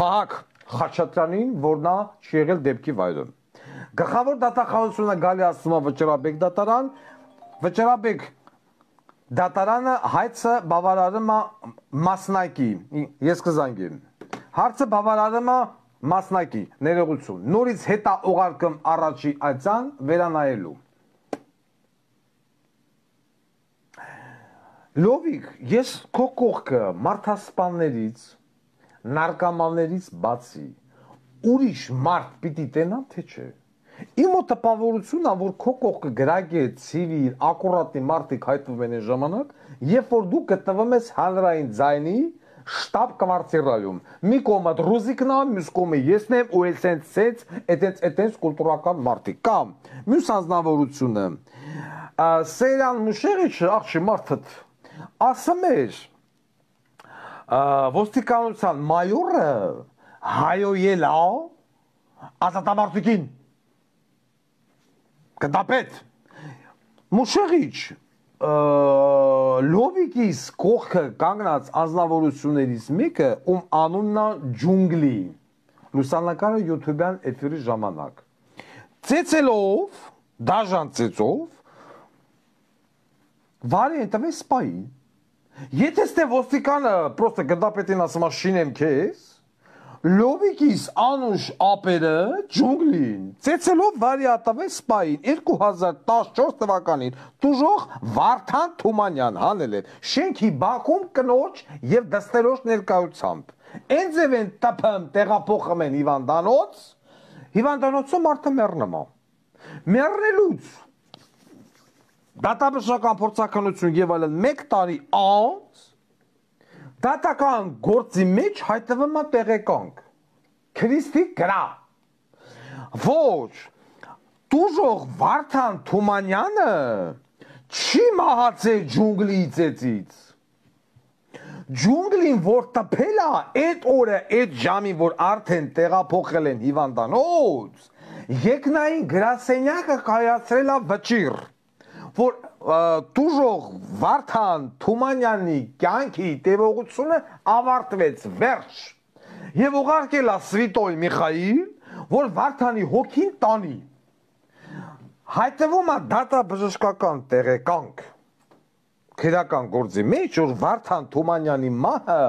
Վահագ Խաչատրյանին, որ նա չի եղել դեպքի վայրում։ Գլխավոր դատախազությունը գալի ասում է Վճռաբեկ դատարան, Վճռաբեկ դատարանը հայցը բավարարում է մասնակի, ես կզանգեմ, հարցը բավարարում է մասնակի, ներողություն, նորից հետա ուղարկում առաջի ածան վերանայելու։ Լովիկ, ես քո կողքը մարդասպաններից, նարկոմաններից բացի, ուրիշ մարդ պիտի տենամ, թե չէ։ Իմ մոտ տպավորությունն է, որ քո կողքը գրագետ, ցիվիլ, ակուրատնի մարդիկ հայտնվում են այն ժամանակ, երբ որ դու գտնվում ես հանրային ձայնի շտաբ կվարտիրայում։ Մի կողմը ռուզիկն է, մյուս կողմը եսն եմ, ու էսենց այդպես կուլտուրական մարդիկ կամ մյուս անձնավորությունը Սեյրան Մուշեղիչը աղջի մարդը ասում էր ոստիկանության մայորը հայոյել է ազատամարտիկին կդապետ Մուշեղիչ Լովիկիս կողքը կանգնած անձնավորություններից մեկը ում անունն է Ջունգլի լուսանկարը YouTube-յան էթերի ժամանակ ծեծելով դաժան ծեծով վարի ընտվեց սպային եթե ստե ոստիկանը պրոստը գնդապետին ասում է շինեմ քեզ Լովիկիս անուշ ապերը ջունգլին ծեծելով վարի ատավեց սպային 2014 թվականին տուժող Վարդան Թումանյան հանել է շենքի բակում կնոջ եւ դստերոջ ներկայությամբ Ընձև են տպում տեղափոխում են հիվանդանոցում մարդը մեռնում է մեռնելուց դատաբժշկական փորձաքննություն եւ այլն 1 տարի անց դատական գործի մեջ հայտնվում է տեղեկանք Քրիստի գրա ոչ տուժող Վարդան Թումանյանը չի մահացել ջունգլի ծեծից ջունգլին որ տպել է այդ օրը այդ ժամին որ արդեն տեղափոխել են հիվանդանոց եկնային գրասենյակը կայացրել է վճիռ որ տուժող Վարդան Թումանյանի կյանքի տևողությունը ավարտվեց վերջ եւ ուղարկել է Սվիտոյ Միխայիլ որ Վարդանի հոգին տանի հայտնվում է դատաբժշկական տեղեկանք քրական գործի մեջ որ Վարդան Թումանյանի մահը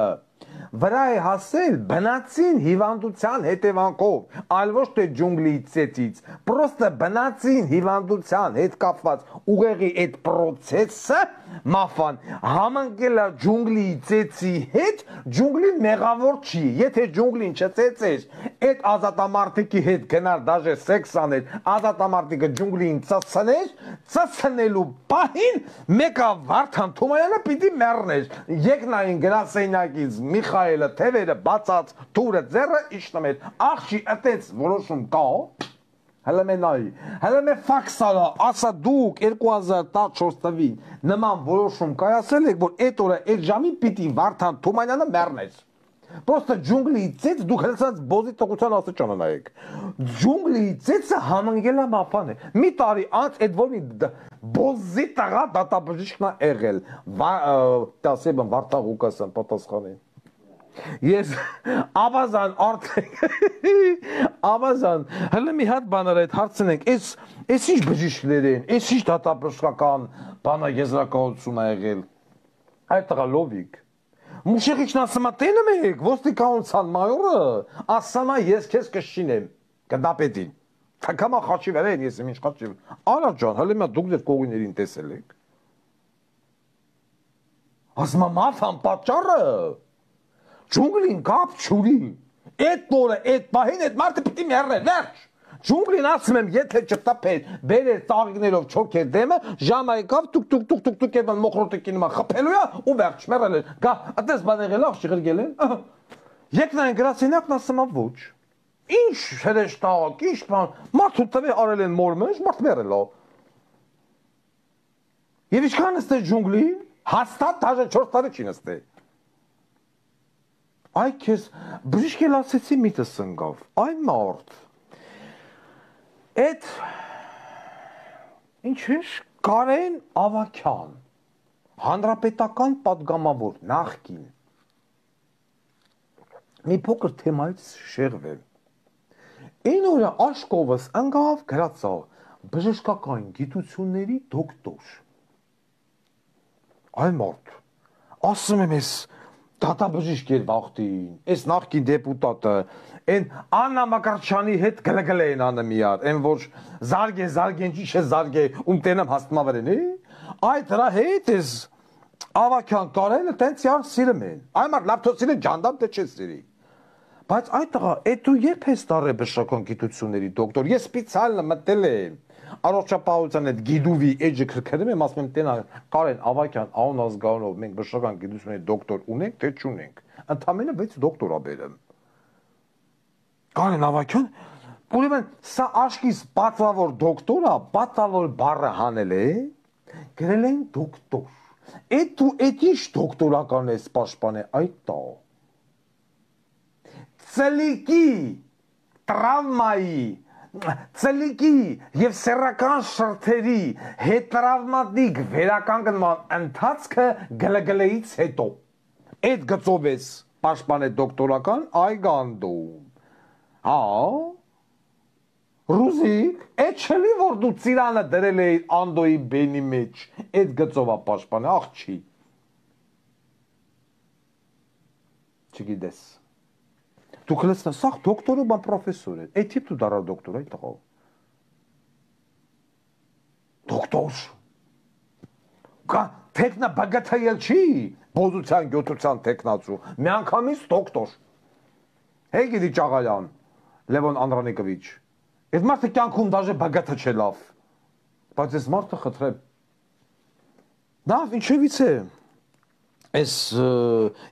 վրա է հասել բնածին հիվանդության հետևանքով, այլ ոչ թե ջունգլի ծեծից, պրոստը բնածին հիվանդության հետ կապված ուղեղի այդ պրոցեսը մաֆան համընկել է ջունգլի ծեծի հետ, ջունգլին մեղավոր չի, եթե ջունգլին չծեծեր, այդ ազատամարտիկի հետ գնար դաժե սեքս աներ, ազատամարտիկը ջունգլին ծծներ, ծծնելու պահին մեկը Վարդան Թումանյանը պիտի մեռներ, եկնային գրասենյակից Միխայելը թևերը բացած թուրը ձեռը իշտում էր աղջի այդպես որոշում կա հələ մենայի հələ մե ֆաքսալա ասա դուք 2014 թվին նման որոշում կայացել եք որ այդ օրը այդ ժամին պիտի Վարդան Թումանյանը մեռներ Պրոստը ջունգլի ծեծ դուք հենց բոզի տղության աստիճանը նայեք։ Ջունգլի ծեծը համընկել է մապան է։ Մի տարի անց այդ որ մի բոզի տղա դատաբժիշկն է եղել։ Տասեբն Վարդան Ղուկասյան պատասխանին։ Ես ավազան ավազան հələ մի հատ բաներ այդ հարցնենք այս ինչ բժիշկներ են այս ինչ դատաբժշկական բանա եզրակացություն ա եղել այդ տղա լովիկ մուշեղիչն ասում է տենը մեկ ոստիկանության մայորը ասամա ես քեզ կշինեմ գնդապետին թակամա խաչի վերեն ես ինչ խաչի արա ջան հələ մի դուք ձեր կողիներին տեսել եք ասում է մաթան պատճառը ջունգլին կապ չունի, այդ նորը, այդ պահին այդ մարդը պիտի մեռներ, վերջ։ Ջունգլին ասում եմ, եթե չտապեր, բերեր ծաղիկներով չոքեր դեմը, ժամայի կապ տուկ եվան մոխրոտիկի նման խփելու է ու վերջ մեռել է։ Գա, այդպես բան եղել աղ շղրգել են։ Եկնային գրասենյակն ասում է ոչ։ Ինչ հրեշտակ, ինչ բան, մարդու տվե արել են մորմեջ, մարդ մեռել է։ Եվ ինչքան նստե ջունգլին, հաստատ դաժե 4 տարի չի նստե։ Այ քեզ բժիշկ էլ ասեցի միտս ընկավ, այ մարդ, այդ, ինչ ես, Կարեն Ավագյան, հանրապետական պատգամավոր, նախկին, մի փոքր թեմայից շեղվել, այն օրը աշկովս ընկավ գրածա բժշկական գիտությունների դոկտոր, այ մարդ, ասում եմ ես, դատաբժիշկ էր վաղտին, այս նախկին դեպուտատը, այն Աննա Մակարչյանի հետ գլգլ էին անը միար, այն որ զարգեն ճիշ է զարգե, տենեմ հաստմավերեն է, այդ դրա հետ ես Ավագյան Կարենը տենց յար սիրում են, այ մարդ լավ թո սիրեն ջանդամ թե չէ սիրի, բայց այդ տղա, այդ դու երբ ես տարել բժշկական գիտությունների դոկտոր, ես սպիցիալը մտել եմ, առողջապահության այդ գիդուվի էջը քրքրում եմ, ասում եմ տենա Կարեն Ավագյան անուն ազգանունով մենք բժշկական գիտությունների դոկտոր ունենք, թե չունենք, ընդամենը 6 դոկտոր ա բերեմ։ Կարեն Ավագյան, ուրեմն սա աշկիս պատվավոր դոկտոր ա, պատվավոր բառը հանել է, գրել են դոկտոր։ Այդ դու այդ ինչ դոկտորական ես պաշտպանել, այդ տա։ Ծլիկի, տրավմայի Ծլիկի և սեռական շրթերի հետտրավմատիկ վերականգնման ընթացքը գլգլեից հետո։ Այդ գծով ես պաշտպան է դոկտորական այգանդում։ Հա, Ռուզիկ, այդ չլի որ դու ծիրանը դրել էի անդոյի բենի մեջ, այդ գծով ա պաշտպան է, աղ չի։ Չգիտես։ Դուք լսնա, սաղ դոկտորը բան պրոֆեսոր է, այդ իպ դու դարար դոկտոր այդ տղավ։ Դոկտոր։ Կա թեկնա բագաթայել չի, բոզության գյոտության թեկնացու, մի անգամից դոկտոր։ Հեյ գիդի Ճաղայան, Լևոն Անդրանիկովիչ, այդ մարդը կյանքում դաժե բագաթը չէ լավ, բայց այս մարդը խտրեմ։ Նավ, ինչևից է։ Այս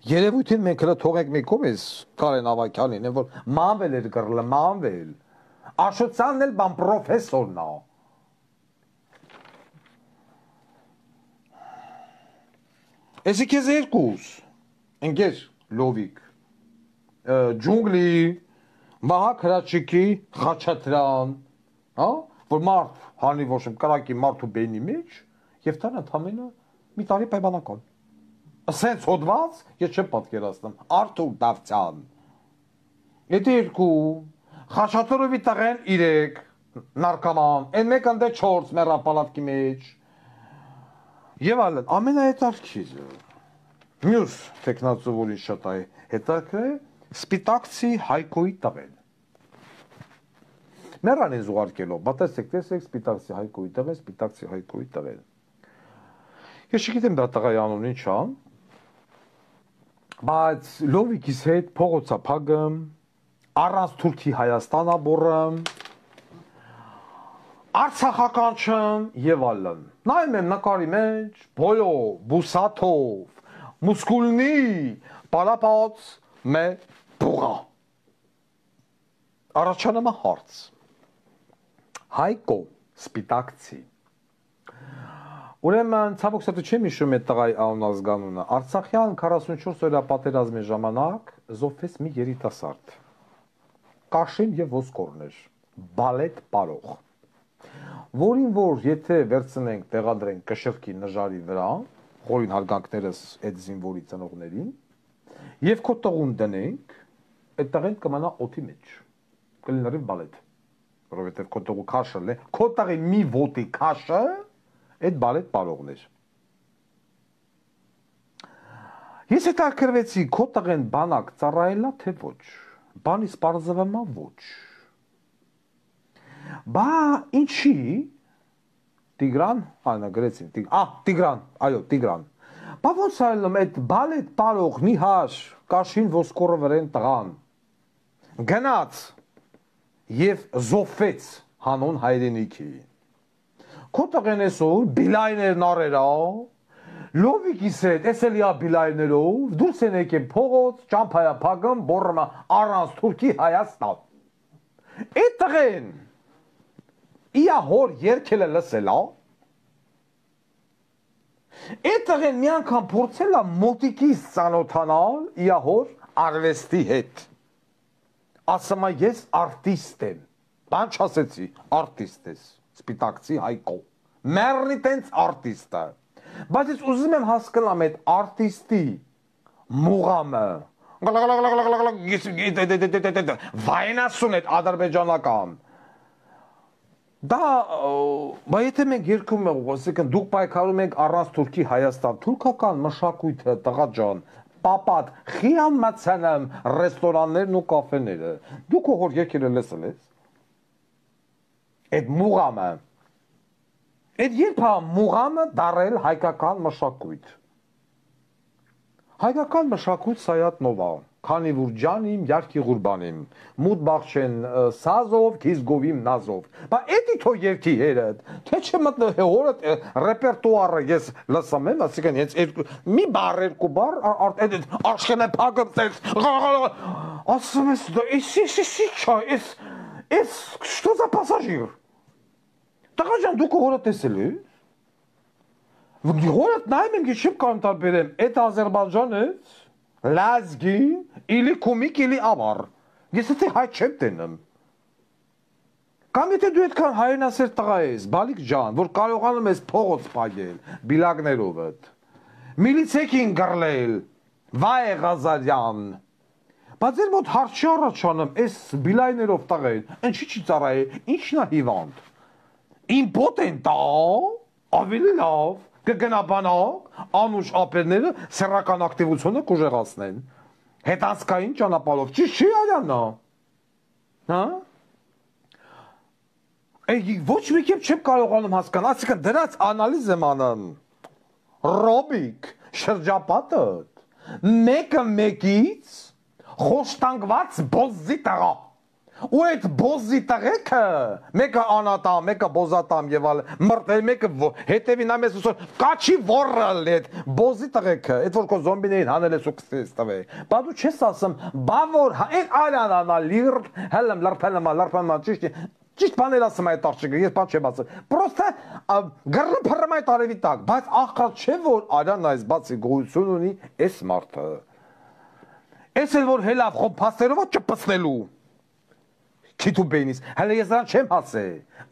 երևույթին մենք հլը թողենք մի կոմ ես Կարեն Ավագյանին, որ մանվել էր գրլը, մանվել, աշոցյանն էլ բան պրոֆեսորն ա։ Էսի կեզ երկուս, ընգեր լովիկ, ջունգլի, մահակ հրաչիկի, խաչատրան, որ մարդ հանի ոշմ կարակի մարդու բենի մեջ, և տան ընդամենը մի տարի պայմանական։ Սենց հոդված, ես չեմ պատկերացնում, Արթուր Դավթյան, այդ երկու, Խաչատուրովի տղեն 3, նարկաման, են մեկ ընդե 4 մեռապալատքի մեջ, և այլն, ամենահետաքրքիրը, մյուս թեկնածու, որին շատ է հետաքրքիր է, Սպիտակցի Հայկոյի տղեն։ Մեռան են զուղարկելով, բատեսեք, տեսեք, Սպիտակցի Հայկոյի տղեն, Սպիտակցի Հայկոյի տղեն։ Ես չգիտեմ դա տղայի անուն ինչ ա, բայց լովիկիս հետ փողոցա փագım, առանց Թուրքի Հայաստանա բորım, Արցախական չեմ և այլն։ Նայում եմ նկարի մեջ, բոլով, բուսաթով, մուսկուլնի, պարապած մե բուղա։ Առաջանում է հարց։ Հայկո Սպիտակցի, Ուրեմն ցավոք սրտի չեմ հիշում այդ տղայի անունազգանունը։ Արցախյան 44 օրյա պատերազմի ժամանակ զոհվեց մի երիտասարդ։ Կաշին եւ ոսկորներ, բալետ պարող, որին որ եթե վերցնենք, տեղադրենք կշռքի նժարի վրա, խորին հարգանքներս այդ զինվորի ծնողներին, եւ քո տղուն դնենք, այդ տղեն կմնա օդի մեջ, կլինի բալետ, որովհետեւ քո տղու քաշը, քո տղի մի ոտի քաշը, այդ բալետ պարողն էր։ Ես հետաքրվեցի, քո տղեն բանակ ծառայելա թե ոչ, բանից պարզվում է ոչ։ Բա ինչի Տիգրան, այնա գրեցին, Տիգրան, այո, Տիգրան։ Բա ոնց այլում այդ բալետ պարող նիհար կաշին ոսկորը վրեն տղան։ Գնաց եւ զոհվեց հանուն հայրենիքի։ Քո տղեն էսօր բիլայներն արերա, լովիկիս հետ, էսելիա բիլայներով, դուրս են եկել փողոց, ճամփայա փագում, բորմա առանց Թուրքի Հայաստան։ Այդ տղեն իա հոր երկել է լսելա։ Այդ տղեն մի անգամ փորձել է մոտիկից ծանոթանալ իա հոր արվեստի հետ։ Ասում է ես արտիստ եմ։ Բան չասեցի, արտիստ ես, սպիտակցի Հայկո։ Մեռնի տենց արտիստը։ Բայց ես ուզում եմ հասկանամ այդ արտիստի մուղամը։ Վայնասուն այդ ադրբեջանական։ Դա, բա եթե մենք երկում ենք, ասիկն դուք պայքարում եք առանց Թուրքի Հայաստան, թուրքական մշակույթը, տղա ջան, պապատ, խիան մացանամ ռեստորաններն ու կաֆեները, դուք հոր երկերը լսել ես, այդ մուղամը, այդ երբ հա մուղամը դարել հայկական մշակույթ, հայկական մշակույթ Սայատնովա, քանի որ ջանիմ, յարքի ղուրբանիմ, մուտ բախշեն սազով, քիզգովիմ նազով, բա էդի թո երկի հերդ, թե չէ մտնը հորդ ռեպերտուարը ես լսամ եմ, ասիկան ես մի բար երկու բար, աշխեն է պագում տենց, ասում ես, ես, что за пассажир? Տղա ջան, դուք հորդ տեսել է? Հորդ նայում եմ, ես չեմ կամ տարբերեմ, այդ Ադրբեջանից, լազգին, իլի կոմիկ, իլի ավար, ես եթե հայ չեմ տենեմ։ Կամ եթե դու այդքան հայրենասեր տղա ես, բալիկ ջան, որ կարողանում ես փողոց պագել, բիլագներով էդ, միլիցեքին գրլել, վայ Ղազարյան, բայց էր մոտ հարց չի առաջանում, ես բիլայներով տղեն, ինչի չի ծառայ, ինչն է հիվանդ, իմպոտենտ է, ավելի լավ, կգնա բանակ, անուշ ապերները սեռական ակտիվությունը կուժեղացնեն, հետանցքային ճանապարհով, չի արանա, հա? Ոչ մի կերպ չեմ կարողանում հասկանալ, ասիկան դրանց անալիզ եմ անում, Ռոբիկ, շրջապատը, մեկը մեկից խոշտանգված բոզի տղա, ու այդ բոզի տղեկը, մեկը անատամ, մեկը բոզատամ եւ այլ, մրտել մեկը հետևին ամես ուսոր, կաչի որրալ այդ բոզի տղեկը, այդ որ քո զոմբիներին հանել ես ու կսես տվե։ Բա դու չես ասում, բա որ այն այլանանա լիր, հելեմ լարփանա ճիշտ բաներ ասում այդ աղջիկը, ես բան չեմ ասում։ Պրոստը գրը փռում այդ արևի տակ, բայց աղքատ չէ որ արան այս բացի գոյություն ունի այս մարդը։ Էս էլ որ հելավ խոմ փաստերով չպցնելու։ Քիթու բենիս, հələ ես դրան չեմ հասե։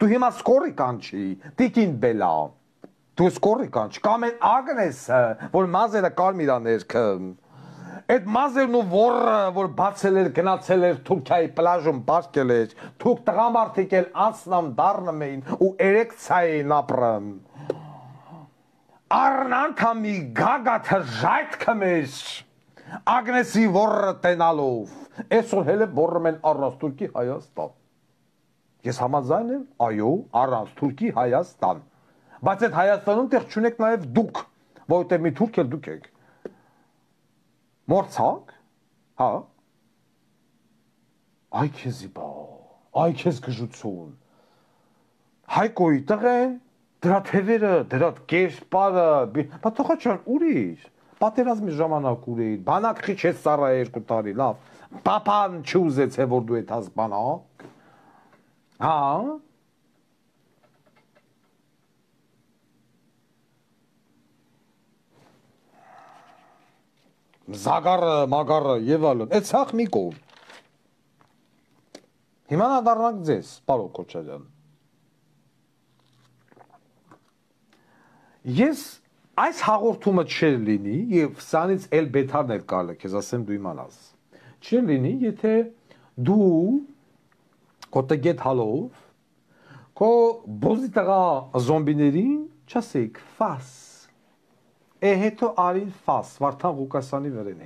Դու հիմա սկորի կանչի, տիկին բելա։ Դու սկորի կանչ, կամ են Ագնեսը, որ մազերը կարմիրաներ կմ։ Այդ մազերն ու որը, որ բացել էր, գնացել էր Թուրքիայի պլաժում բարկել էր, թուք տղամարդիկ էլ անցնամ դառնում էին ու էրեկցիային ապրում։ Արնանթամի գագաթը ժայթ կմեր, Ագնեսի որը տենալով, այսօր հել է բորում են առանց Թուրքի Հայաստան։ Ես համաձայն եմ, այո, առանց Թուրքի Հայաստան։ Բայց այդ Հայաստանում տեղ չունեք նաև դուք, որովհետև մի թուրք էլ դուք եք։ Մորցակ, հա, այ քեզի բա, այ քեզ գժություն, Հայկոյի տղեն, դրա թևերը, դրա կերպարը, բա տղա չան ուրիշ, պատերազմի ժամանակ ուրիշ, բանակ խիչ ես ծառայ 2 տարի, լավ, պապան չուզեց է, որ դու էդ հաս բանակ, հա, Զագարը, մագարը եւ այլն։ Այդ ցախ մի կողմ։ Հիմա նա դառնանք ձեզ, պարոն Քոչարյան։ Ես այս հաղորդումը չեր լինի եւ սանից էլ բետարն էլ կարելի քեզ ասեմ դու իմանաս։ Չեր լինի, եթե դու կոտեգետ հալով քո բոզի տղա զոմբիներին չասեք ֆաս հետո արին ֆաս Վարդան Ղուկասյանի վրան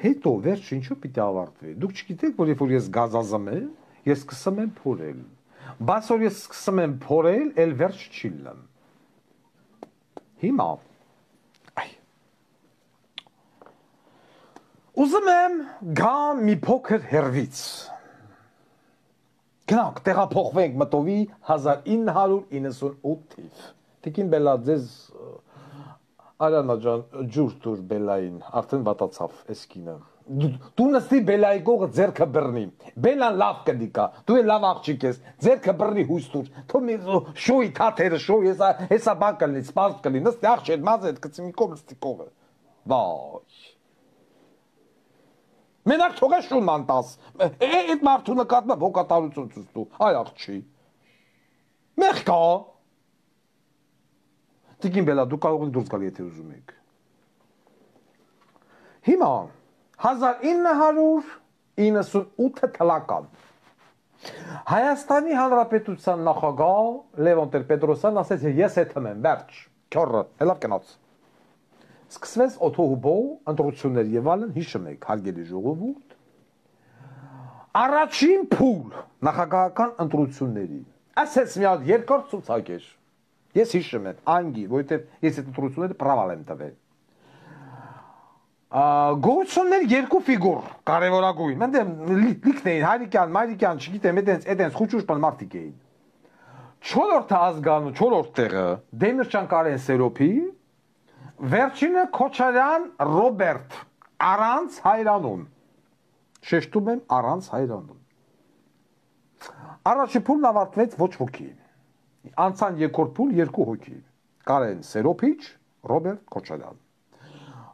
հետո վերջ ինչու պիտի ավարտվի դուք չգիտեք որ երբ որ ես գազազում եմ ես սկսում եմ փորել բայց որ ես սկսում եմ փորել էլ վերջ չի լինում հիմա ուզում եմ գամ մի փոքր հերվից գնանք տեղափոխվենք մտովի 1998 թիվ Տիկին Բելա ձեզ Արանա ջան ջուր տուր Բելային արդեն վատացավ էս կինը դու նստի Բելայի կողը ձերքը բռնի Բելան լավ կդիկա դու էլ լավ աղջիկ ես ձերքը բռնի հույս տուր թող մի շոյի թաթերը շոյ հեսա բան կլինի սպաստ կլինի նստի աղջ հետ մազ հետ կծի մի կողմ նստի կողը վայ մենակ թող է շունման տաս այդ մարդու նկատմամբ հոգատարություն ցույց տու այ աղջի մեղքա Տիկին Բելա, դու կարող եք դուրս գալ, եթե ուզում եք։ Հիմա 1998 թվական Հայաստանի Հանրապետության նախագահ Լևոն Տեր-Պետրոսյանն ասեց ես եթեմ եմ, վերջ, քյորը, հելավ կնոց։ Սկսվեց օթոհուբո ընտրություններ եւ այլն, հիշում եք, հարգելի ժողովուրդ։ Առաջին փուլ նախագահական ընտրությունների։ Ասեց մի հատ երկրորդ ցուցակ էր։ Ես հիշում եմ, անգի, որովհետև ես այդ ընտրությունները պրավալ եմ տվել։ Գոյություններ երկու ֆիգուր կարևորագույն։ Մենտեղ լիքն էին, Հայրիկյան, Մայրիկյան, չգիտեմ, այդենց խուճուշ բան մարդիկ էին։ Չորրորդը ազգանու, չորրորդ տեղը Դեմիրճան Կարեն Սերոփի, վերջինը Քոչարյան Ռոբերտ առանց հայրանուն։ Շեշտում եմ առանց հայրանուն։ Առաջի փուլն ավարտվեց ոչ ոքի։ Անցան երկրորդ փուլ երկու հոգի Կարեն Սերոփիչ, Ռոբերտ Քոչարյան։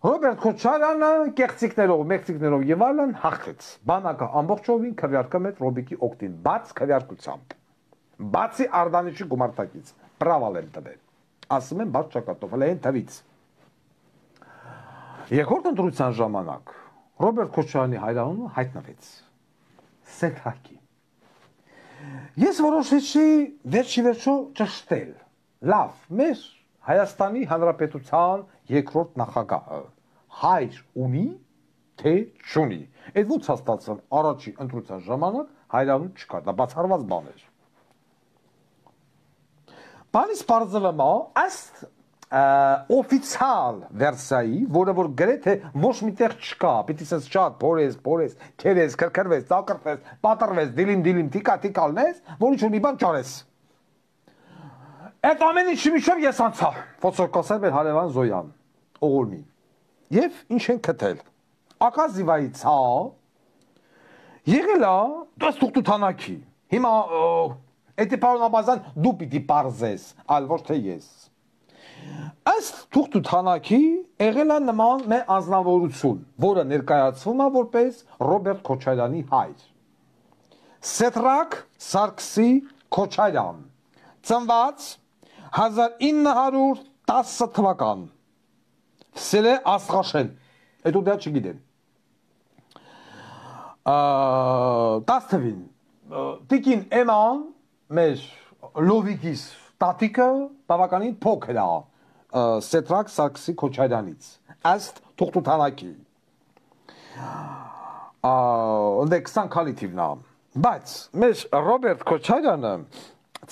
Ռոբերտ Քոչարյանը կեղծիկներով եւ այլն հաղթեց։ Բանակը ամբողջովին քվեարկում էր Ռոբիկի օգտին, բաց քվեարկությամբ։ Բացի Ардանիչի գումարտակից, պրավալ եմ տվել։ Ասում եմ բաց ճակատով, հələ այն թվից։ Երկրորդ ընտրության ժամանակ Ռոբերտ Քոչարյանի հայրանումը հայտնվեց։ Սեթակի Ես որոշեցի վերջի ճշտել, լավ, մեր Հայաստանի Հանրապետության երկրորդ նախագահը հայր ունի, թե չունի, այդ ոնց հաստատсан առաջի ընտրության ժամանակ հայրանում չկար, դա բացառված բան էր։ Բանից պարզվում է, ըստ օֆիցիալ վերսիայի, որը որ գրեթե ոչ միտեղ չկա, պիտի սենց շատ փորես, քերես, քրքրվես, ծակրտես, պատրվես, դիլիմ, տիկալնես, որ ինչ-որ մի բան ճարես։ Այդ ամեն ինչի միջով ես անցա, ոսորկասել մեր հարևան Զոյան, Օղորմի, և ինչ են կտել։ Ակազիվայի ցա, եղել է, դες թուղթութանակի, հիմա, էդի պարոն Աբազյան, դու պիտի պարզես, այլ ոչ թե ես։ Ըստ թուղթութանակի եղել է նման մի անձնավորություն, որը ներկայացվում է որպես Ռոբերտ Քոչարյանի հայր։ Սեդրակ Սարգսի Քոչարյան, ծնված 1910 թվական, Սելե Աստղաշեն, այդ ու դա չգիտեմ, 10 թվին, տիկին Էման, մեր լովիկիս տատիկը բավականին փոքր է Սեդրակ Սարգսի Քոչարյանից, ըստ թուղթութանակի, ընդ 20 քանի թիվն է, բայց մեր Ռոբերտ Քոչարյանը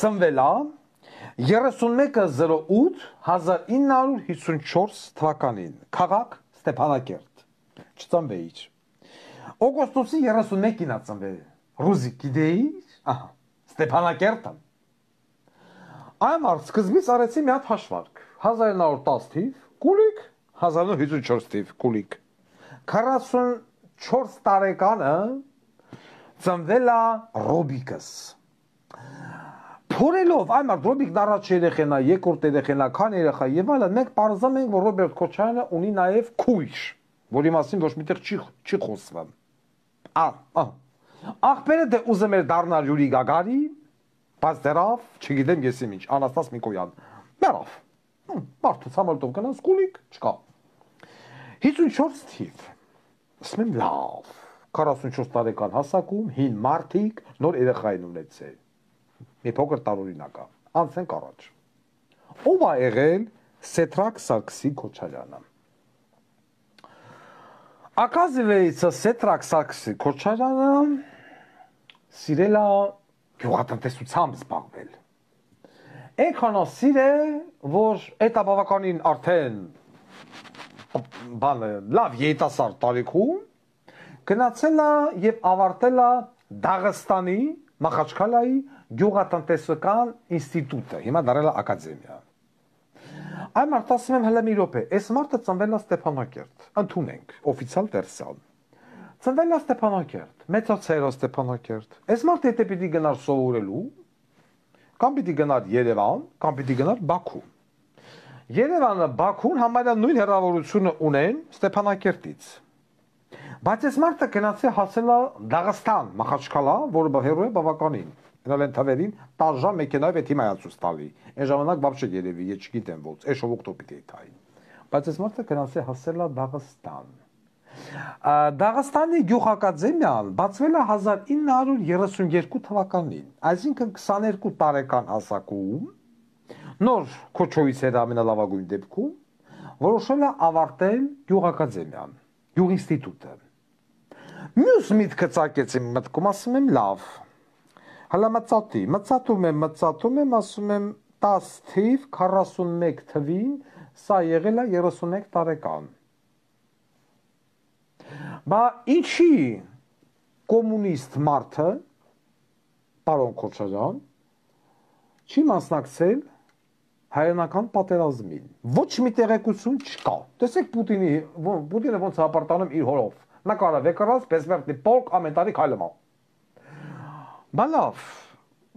ծնվել է 31/08/1954 թվականին, քաղաք Ստեփանակերտ, չծնվեիր, օգոստոսի 31-ին է ծնվել, Ռուզիկ գիտեիր, Ստեփանակերտը, Այն մարդ սկզբից արեցի մի հատ հաշվարկ, 1910 թիվ, կուլիկ, 1954 թիվ, կուլիկ, 44 տարեկանը ծնվել է Ռոբիկս, Փորելով այ մարդ Ռոբիկ դառած երեխենա, երկրորդ երեխենա, քան երեխա եւ այլն, մենք բարձրացնում ենք, որ Ռոբերտ Քոչարյանը ունի նաեւ քույր, որի մասին ոչ միտեղ չի խոսվում։ Ախպերը դե ուզում էր դառնալ Յուրի Գագարի, բայց դեռավ, չգիտեմ ես ինչ, Անաստաս Միկոյան։ Մեռավ։ Մարդը ցամալտով գնաց կուլիկ, չկա։ 54 թիվ։ Ասում եմ լավ։ 44 տարեկան հասակում հին մարդիկ նոր երեխային ունեցել։ Մի փոքր տարօրինակ է։ Անցենք առաջ։ Ով է եղել Սեդրակ Սարգսի Քոչարյանը։ Оказывается, Սեդրակ Սարգսի Քոչարյանը սիրել է գյուղատնտեսությամբ զբաղվել։ Այնքան սիրել, որ այդ բավականին արդեն բանը լավ երիտասարդ տարիքում գնացել է եւ ավարտել է Դաղստանի Մախաչկալայի գյուղատնտեսական ինստիտուտը, հիմա դարել է ակադեմիա։ Այ մարդ ասում եմ հələ մի րոպե, այս մարդը ծնվել է Ստեփանակերտ, ընդունենք, օֆիցիալ դերսալ։ Ծնվել է Ստեփանակերտ, մեծացել է Ստեփանակերտ։ Այս մարդը եթե պիտի գնար սովորելու, կամ պիտի գնար Երևան, կամ պիտի գնար Բաքու։ Երևանը, Բաքուն համարյա նույն հեռավորությունը ունեն Ստեփանակերտից։ Բայց այս մարդը գնացել հասել է Դաղստան, Մախաչկալա, որը հեռու է բավականին։ Գնալ են թվերին 10 ժամ մեքենայով էթի մայացուց տալի։ Այն ժամանակ բաբշե երևի, ես չգիտեմ ոնց, այս շողոք տոպիտ է թային։ Բայց այս մարդը գնացել հասել է Դաղստան։ Դաղստանի գյուղակադեմիան բացվել է 1932 թվականին, այսինքն 22 տարեկան հասակում, նոր Քոչոյից էր ամենալավագույն դեպքում, որոշել է ավարտել գյուղակադեմիան, գյուղինստիտուտը։ Մյուս միտքը ծագեց իմ մտքում, ասում եմ լավ, հələ մծատում եմ, ասում եմ 10 թիվ 41 թվին, սա եղել է 31 տարեկան։ Բա ինչի կոմունիստ մարդը, պարոն Քոչարյան, չի մասնակցել հայերենական պատերազմին։ Ոչ մի տեղեկություն չկա։ Տեսեք Պուտինը ոնց հապարտանում իր հորով։ Նա կարա վեկարած բեսմերտնի պոլկ ամեն տարի քայլում է։ Բա լավ,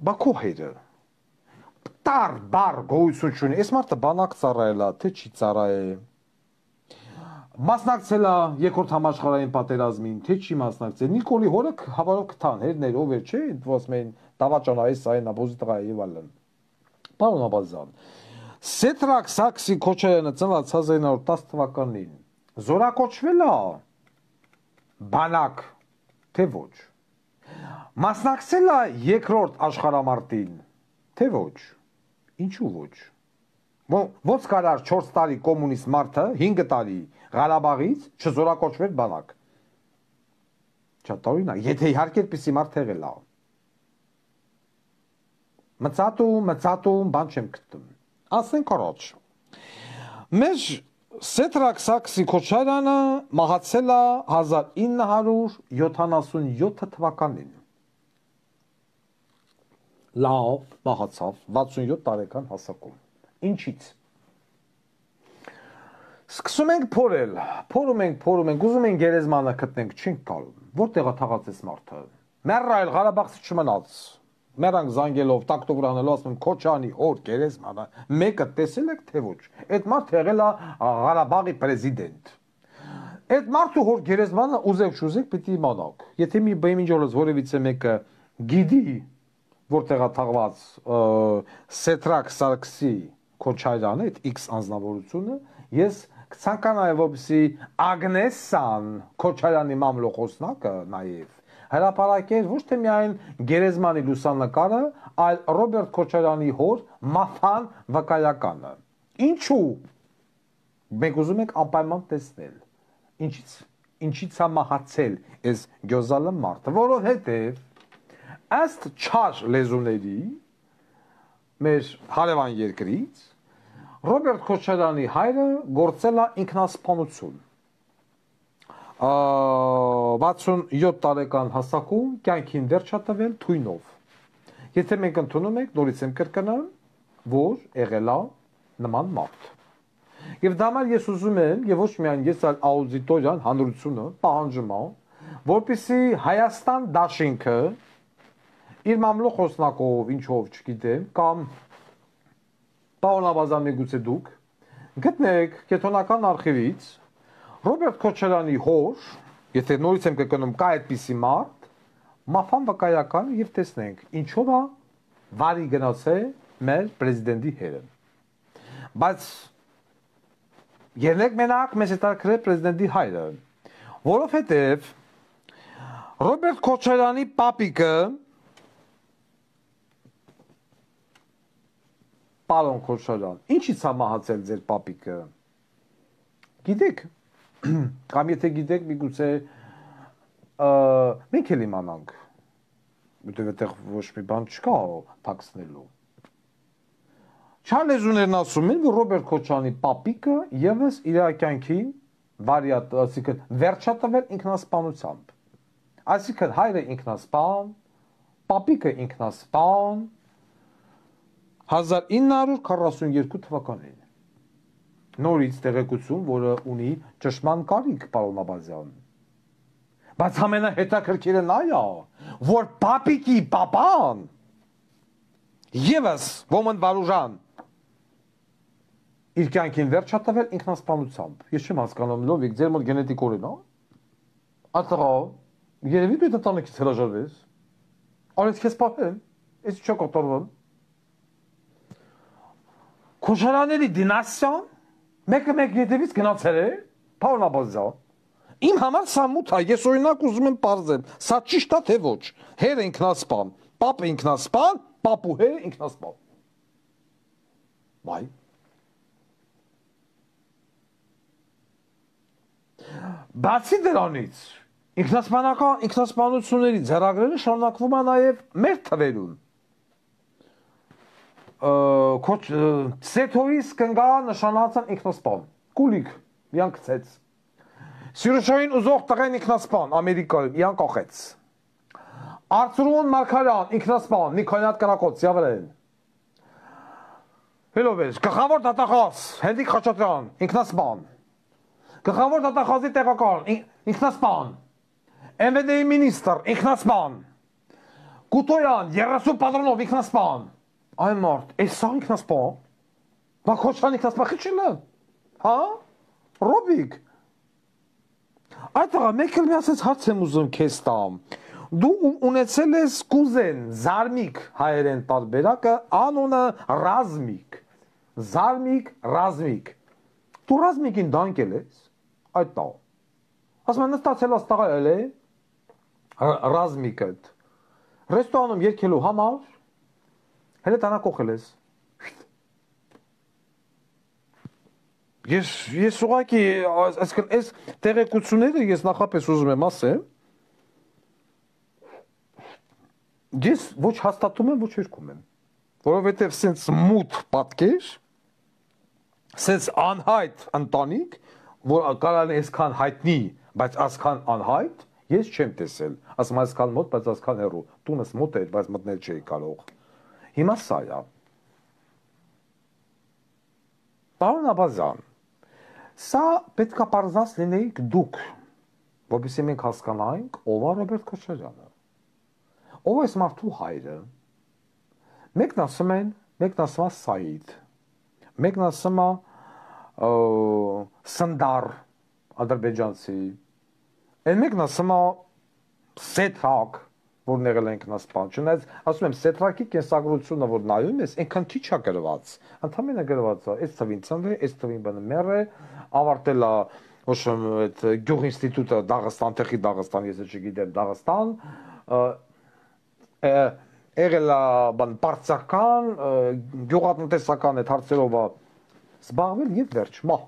բա քո հայրը բար գոյություն չունի։ Այս մարդը բանակ ծառայել է, թե չի ծառայել։ Մասնակցել է երկրորդ համաշխարհային պատերազմին, թե չի մասնակցել։ Նիկոլի հորը հավարով կթան, հերներ ով է, չէ, ոնց մեն դավաճան այս այն ապոզի տղա եւ այլն։ Պարոն Աբազյան, Սեդրակ Սարգսի Քոչարյանը ծնված 1910 թվականին զորակոչվել է բանակ, թե ոչ։ Մասնակցել է երկրորդ աշխարհամարտին, թե ոչ։ Ինչու ոչ։ Ոնց կարար 4 տարի կոմունիստ մարդը 5 տարի Ղարաբաղից չզորակոչվեր բանակ։ Չտորինա, եթե իհարկե այդպիսի մարդ եղել է։ Մծատում, բան չեմ գտնում։ Ասենք առաջ։ Մեր Սեդրակ Սարգսի Քոչարյանը մահացել է 1977 թվականին։ Լավ, մահացավ 67 տարեկան հասակում։ Ինչից։ Սկսում ենք փորել, փորում ենք, ուզում ենք գերեզմանը գտնենք, չենք կարում։ Որտեղ է թաղած այս մարդը։ Մեռայել Ղարաբաղցի չմնաց։ Մերանք զանգելով, տակտով րանելով, ասում են Քոչարյանի հոր գերեզմանը, մեկը տեսել եք թե ոչ։ Այդ մարդը եղել է Ղարաբաղի պրեզիդենտ։ Այդ մարդու հոր գերեզմանը ուզեք պիտի իմանաք։ Եթե մի բեմինջորից որևիցե մեկը գիտի, որտեղ է թաղված Սեդրակ Սարգսի Քոչարյանը, այդ X անձնավորությունը, ես կցանկանայի որպեսզի Ագնեսան Քոչարյանի մամլոխոսնակը նաև հրապարակեր ոչ թե միայն գերեզմանի լուսանկարը, այլ Ռոբերտ Քոչարյանի հոր մաթան վկայականը։ Ինչու։ Մենք ուզում ենք անպայման տեսնել։ Ինչից է մահացել այս գյոզալը մարդը, որովհետև ըստ չար լեզուների մեր հարևան երկրից Ռոբերտ Քոչարյանի հայրը գործել է ինքնասպանություն։ 67 տարեկան հասակում կյանքին վերջ է տվել թույնով։ Եթե մենք ընդունում ենք, նորից եմ կրկնամ, որ եղել է նման մարդ։ Եվ դա համար ես ուզում եմ, եւ ոչ միայն ես, այլ աուդիտորիան, հանրությունը պահանջում է, որպեսզի Հայաստան դաշինքը իր մամլո խոսնակով, ինչով, չգիտեմ, կամ պարոն Աբազանի գուցե դուք գտնեք կենտրոնական արխիվից Ռոբերտ Քոչարյանի հոր, եթե նորից եմ կրկնում, կա այդպիսի մարդ, մաֆան վկայական եւ տեսնենք ինչով է վարի գնացել մեր պրեզիդենտի հերը։ Բայց ելնեք մենակ մեզ հետաքրքրել պրեզիդենտի հայրը, որովհետեւ Ռոբերտ Քոչարյանի պապիկը պարոն Քոչարյան, ինչի՞ց է մահացել ձեր պապիկը։ Գիտեք, կամ եթե գիտեք, միգուցե մենք էլ իմանանք, որտեղ այդտեղ ոչ մի բան չկա թաքցնելու։ Չար լեզուներն ասում են, որ Ռոբերտ Քոչարյանի պապիկը եւս իր կյանքին այսինքն վերջատվել ինքնասպանությամբ։ Այսինքն հայրը ինքնասպան, պապիկը ինքնասպան 1942 թվականին։ Նորից տեղեկություն, որը ունի ճշմարտ կարիք, պարոն Աբազյան։ Բայց ամենահետաքրքիրը նա է, որ պապիկի պապան եւս Ոմն Վարուժան իր կյանքին վերջատվել ինքնասպանությամբ։ Ես չեմ հասկանում լովիկ, ձեր մոտ գենետիկորեն, հա։ Արտղա, երևի դու դա տանիքից հրաժարվես։ Արեց քեզ պահեմ, ես չեմ կատարվում։ Քոչարյանների դինաստիան մեկ ետևից գնացել է, պարոն Աբազյան։ Իմ համար սա մութ է, ես օրինակ ուզում եմ պարզել, սա ճիշտ է թե ոչ։ Հերը ինքնասպան, պապը ինքնասպան, պապու հերը ինքնասպան։ Վայ։ Բացի դրանից, ինքնասպանությունների ձեռագրերը շարունակվում է նաև մեր թվերում։ Սեթոյիս կնգա նշանացան ինքնասպան, կուլիկ, յան կցեց։ Սյուրշային ուզող տղեն ինքնասպան, Ամերիկայում, յան կախեց։ Արծրուն Մարկարյան, ինքնասպան, մի քանյատ կրակոց, յավրեն։ Հելովեր, գխավոր դատախազ, Հենրիկ Խաչատրյան, ինքնասպան։ Գխավոր դատախազի տեղակալ, ինքնասպան։ MVD-ի մինիստր, ինքնասպան։ Կուտոյան, 30 պատրանով, ինքնասպան։ Այն մարդ, այս սա ինքնասպան։ Բա Քոչարյան ինքնասպան խիչելը։ Հա? Ռոբիկ։ Այդ տղա, մեկ էլ մի ասեց հարց եմ ուզում քեզ տամ։ Դու ունեցել ես կուզեն, Զարմիկ հայերեն տարբերակը, անունը Ռազմիկ։ Զարմիկ, Ռազմիկ։ Դու Ռազմիկին դանկել ես։ Այդ տղա։ Ասում եմ նստացել ես տղա էլ է։ Ռազմիկը։ Ռեստորանում երկելու համար հենց տանա կողել ես։ Ես ուղղակի, այսինքն այս տեղեկությունները ես նախապես ուզում եմ ասել։ Ես ոչ հաստատում եմ, ոչ երկում եմ, որովհետև սենց մութ պատկեր, սենց անհայտ ընտանիք, որ կարող է այսքան հայտնի, բայց այսքան անհայտ, ես չեմ տեսել, ասում այսքան մոտ, բայց այսքան հեռու, տունս մոտ էր, բայց մտնել չէի կարող։ Հիմա սա է։ Պարոն Աբազյան, սա պետք է պարզած լինեիք դուք, որպեսզի մենք հասկանանք ով է Ռոբերտ Քոչարյանը։ Ով է այս մարդու հայրը։ Մեկն ասում են, մեկն ասում է Սաիդ, մեկն ասում է Սնդար, ադրբեջանցի, այն մեկն ասում է Սեթրակ, որ եղել է ինքնասպան, չնայած ասում եմ Սեթրակի կենսագրությունը, որ նայում ես, այնքան քիչ է գրված, ընդամենը գրված է, այս թվին ծնվել, այս թվին բանը մեռ է, ավարտել է ոչմ այդ գյուղ ինստիտուտը Դաղստան, Տեխի Դաղստան, ես չգիտեմ, Դաղստան, եղել է բան պարտիական, գյուղատնտեսական այդ հարցերով զբաղվել եւ վերջ, մահ։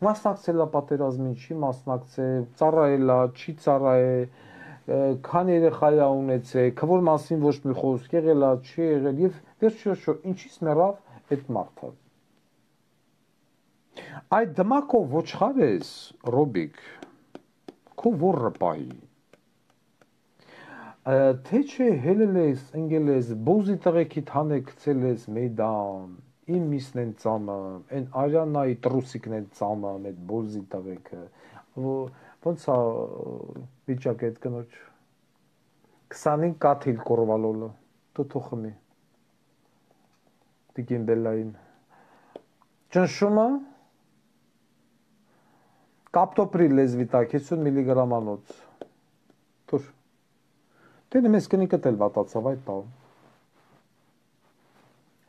Մասնակցել է պատերազմին, չի մասնակցել, ծառայել է, չի ծառայել, քան երեխա է ունեցել, քվոր մասին ոչ մի խոսք եղել է, չի եղել եւ վերջ ինչից մեռավ այդ մարդը։ Այդ դմակով ոչխար ես, Ռոբիկ, քո ո՞րը պահի։ Թե չէ հելել ես, ընկել ես, բոզի տղեկիդ հանեք գցել ես մեյդան, իմ միսն են ծամը, այն Արյանայի տրուսիկն են ծամը, այդ բոզի տղեկը, ոնց է վիճակը այդ կնոջ։ 25 կաթիլ կորվալոլը տուտու խմի տիկին բելային ճնշումը կապտոպրի լեզվի տակ 50 միլիգրամանոց թուր դենը մեզ կնիկը տել վատացավ այդ տավ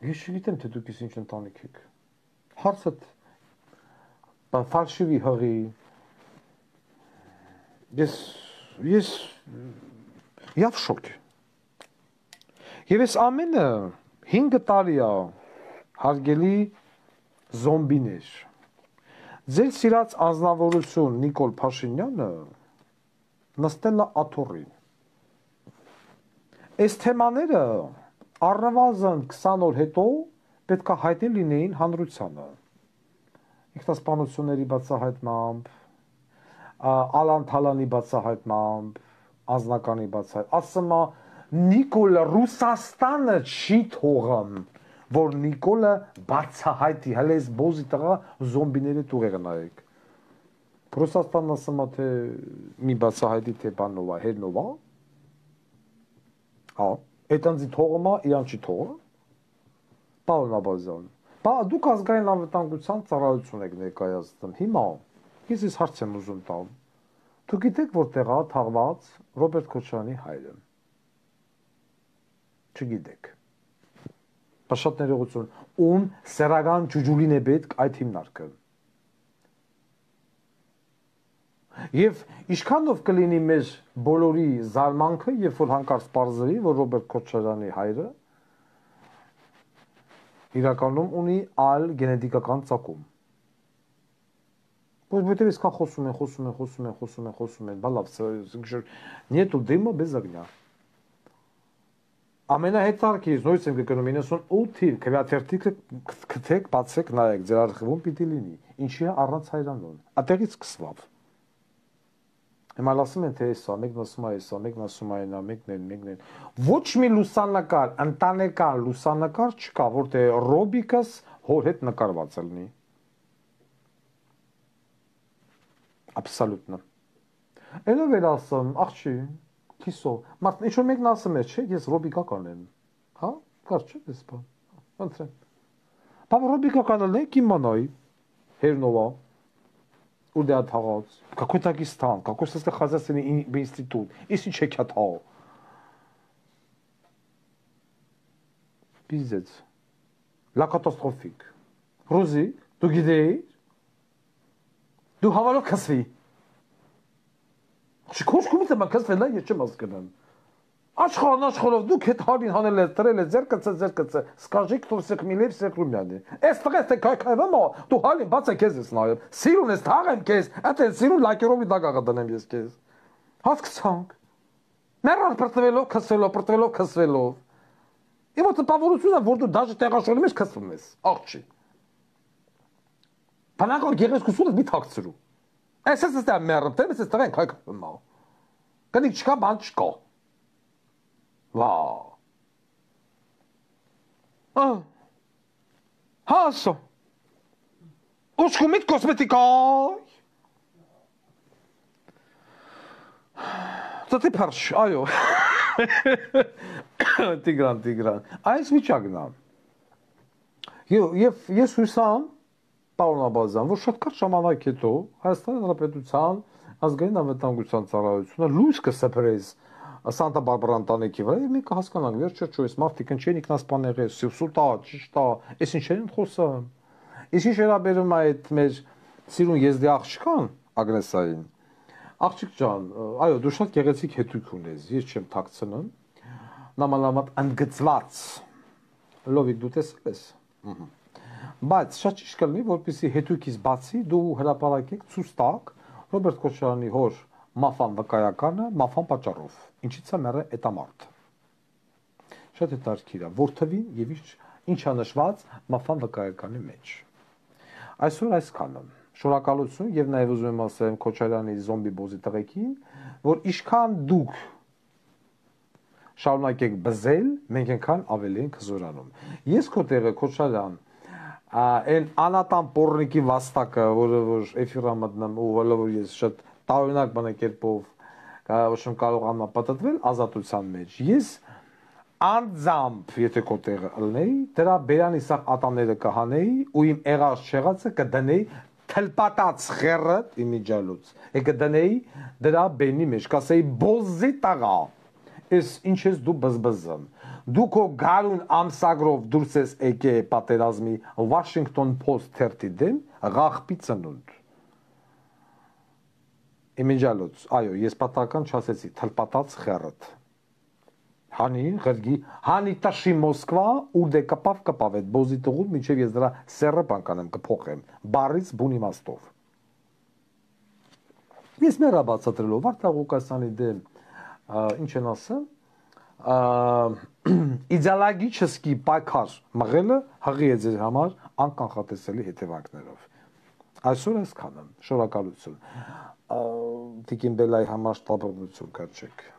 ես չգիտեմ թե դուք ինչ ընտանիք եք հարցդ ֆալշիվի հղի ես Եվ շոկ Եվ ես ամենը 5 տարի է հարգելի զոմբիներ Ձեր սիրած անձնավորություն Նիկոլ Փաշինյանը նստել է աթոռին Այս թեմաները առնվազն 20 օր հետո պետք է հայտնի լինեին հանրությանը ինքնասպանությունների բացահայտմամբ Ալան Թալանի բացահայտմամբ Անձնականի բացահայտ ասում է Նիկոլը Ռուսաստանը չի թողում որ Նիկոլը բացահայտի հələ այս բոզի տղա զոմբիների տուղեղը նայեք Ռուսաստանն ասում է թե մի բացահայտի թե բանով է հերնով է հա այդ անձի թողումա իրան չի թողը Պարոն Աբազյան բա դուք ազգային անվտանգության ծառայություն եք ներկայացնում հիմա ես հարց եմ ուզում տալ Դուք գիտեք որտեղ է թաղված Ռոբերտ Քոչարյանի հայրը Չգիտեք Շատ ներողություն ում սեռական ջուջուլին է պետք այդ հիմնարկը Եվ ինչքանով կլինի մեր բոլորի զարմանքը երբ որ հանկարծ պարզվի որ Ռոբերտ Քոչարյանի հայրը իրականում ունի այլ գենետիկական ծագում Որովհետև այսքան խոսում են, բա լավ, նետու դիմը без огня Ամենահետարքից նույնիսկ եմ կգնում 98 թիվ քվեաթերթիկը քթեք, բացեք, նայեք, ձեր արխիվում պիտի լինի, ինչի է առանց հայրանուն, ատեղից սկսվավ Հիմա ասում են թե էսա, մեկն ասում է էսա, մեկն ասում է այնա, մեկն են Ոչ մի լուսանկար, ընտանեկան լուսանկար չկա, որտեղ Ռոբիկս հոր հետ նկարված է լինի Абсолютно. Այնով էր ասում, աղջի, քիսով, մարդ ինչ-որ մեկն ասում է, չէ, ես ռոբիկական եմ, հա, կար չէ, ես բան, ընտրեմ, բավ ռոբիկականն է, կիմանայի, հերնովա, ուր դեա թաղած, какой Дагестан, какой сельскохозяйственный институт, если չեք հա թաղ, Պիզեց, լա կատաստրոֆիկ, ռոզիկ, դու գիտեիր, Դու հավալով կսվի Չքոշկումից եմ կսվել է, ես չեմ ասկնեմ Աշխարհով դուք հետ հարին հանել եք, տրել եք, ձերկծը Սկաժի, кто всех милее, всех румянее Ես տղես թե կայքայվեմ, դու հալին բաց է քեզ ես նայեմ Սիրուն ես թաղեմ քեզ, այդ են սիրուն լակերովի դագաղը դնեմ ես քեզ Հասկցանք Մերար պրտվելով, քսվելով Իմ ոտ տպավորությունը, որ դու դաժը տեղաշորում ես, քսվում ես, աղջի Բանակով գեղեցկությունը մի թաքցրու Այս ես դա մեռում, դեմս ես տղեն կայքայվում ալ Կնիկ չկա, բան չկա Վա Հասո Ուշկումիտ կոսմետիկայ Ծծի պարշ, այո Տիգրան Այս վիճակն Եվ ես հույսամ Պարոն Աբազյան, որ շատ կարճ ժամանակ հետո Հայաստանի Հանրապետության ազգային անվտանգության ծառայությունը լույս կսփռեց Սանտա Բարբարա ընտանիքի վրա եւ մենք կհասկանանք վերջ այս մարդիկ ինչ են ինքնասպաներ, սուտա, ճիշտա, այս ինչ են խոսում։ Իսկ ինչ վերաբերում է այդ մեր սիրուն եզդի աղջկան ագրեսային։ Աղջիկ ջան, այո, դու շատ գեղեցիկ հետույք ունես, ես չեմ թաքցնում։ Նամանավանդ ընդգծված։ Լովիկ դու տեսել ես։ Բայց շատ ճիշտ կլինի, որպեսզի հետույքից բացի դու հրապարակեք ցույց տաք Ռոբերտ Քոչարյանի հոր մաֆան վկայականը մաֆան պատճառով։ Ինչից է մեռը էտամարդ։ Շատ հետաքրքիր է, որ թվին եւ ինչա նշված մաֆան վկայականի մեջ։ Այսօր այսքանը։ Շնորհակալություն եւ նաեւ ուզում եմ ասել Քոչարյանի զոմբի բոզի տղեկին, որ ինչքան դուք շարունակեք բզել, մենք այնքան ավելի ենք զորանում։ Ես քո տեղը Քոչարյան Այն անատան պորնիկի վաստակը, որը որ էֆիրա մտնեմ ու որ ես շատ տարօրինակ բանակերպով ոչ կարողանա պատտվել ազատության մեջ։ Ես անձամբ, եթե քո տեղը ըլնեի, դրա բերանի սա ատամները կհանեի ու իմ եղած չեղածը կդնեի թլպատած խերը իմիջալուց։ Կդնեի դրա բենի մեջ, կասեի բոզի տաղա։ Ես ինչ ես դու բզբզում։ Դու քո գարուն ամսագրով դուրս ես եկե պատերազմի Washington Post թերթի դեմ ղախպի ծնունդ։ Իմիջալուց, այո, ես պատահական չասեցի թլպատած խերդ։ Հանի ղրգի, հանի տաշի Մոսկվա, ու դե կպավ այդ բոզի տղուր, մինչև ես դրա սերը բանկանեմ կփոխեմ, բարից բուն իմաստով։ Ես մերա բացատրելով Վարդան Ղուկասյանի դեմ, ինչ են ասում, իդեալոգիչեսկի պայքար մղելը հղի է ձեր համար անկանխատեսելի հետևանքներով։ Այսօր այսքանը, շնորհակալություն։ Տիկին Բելայի համար շտապողություն կարճեք։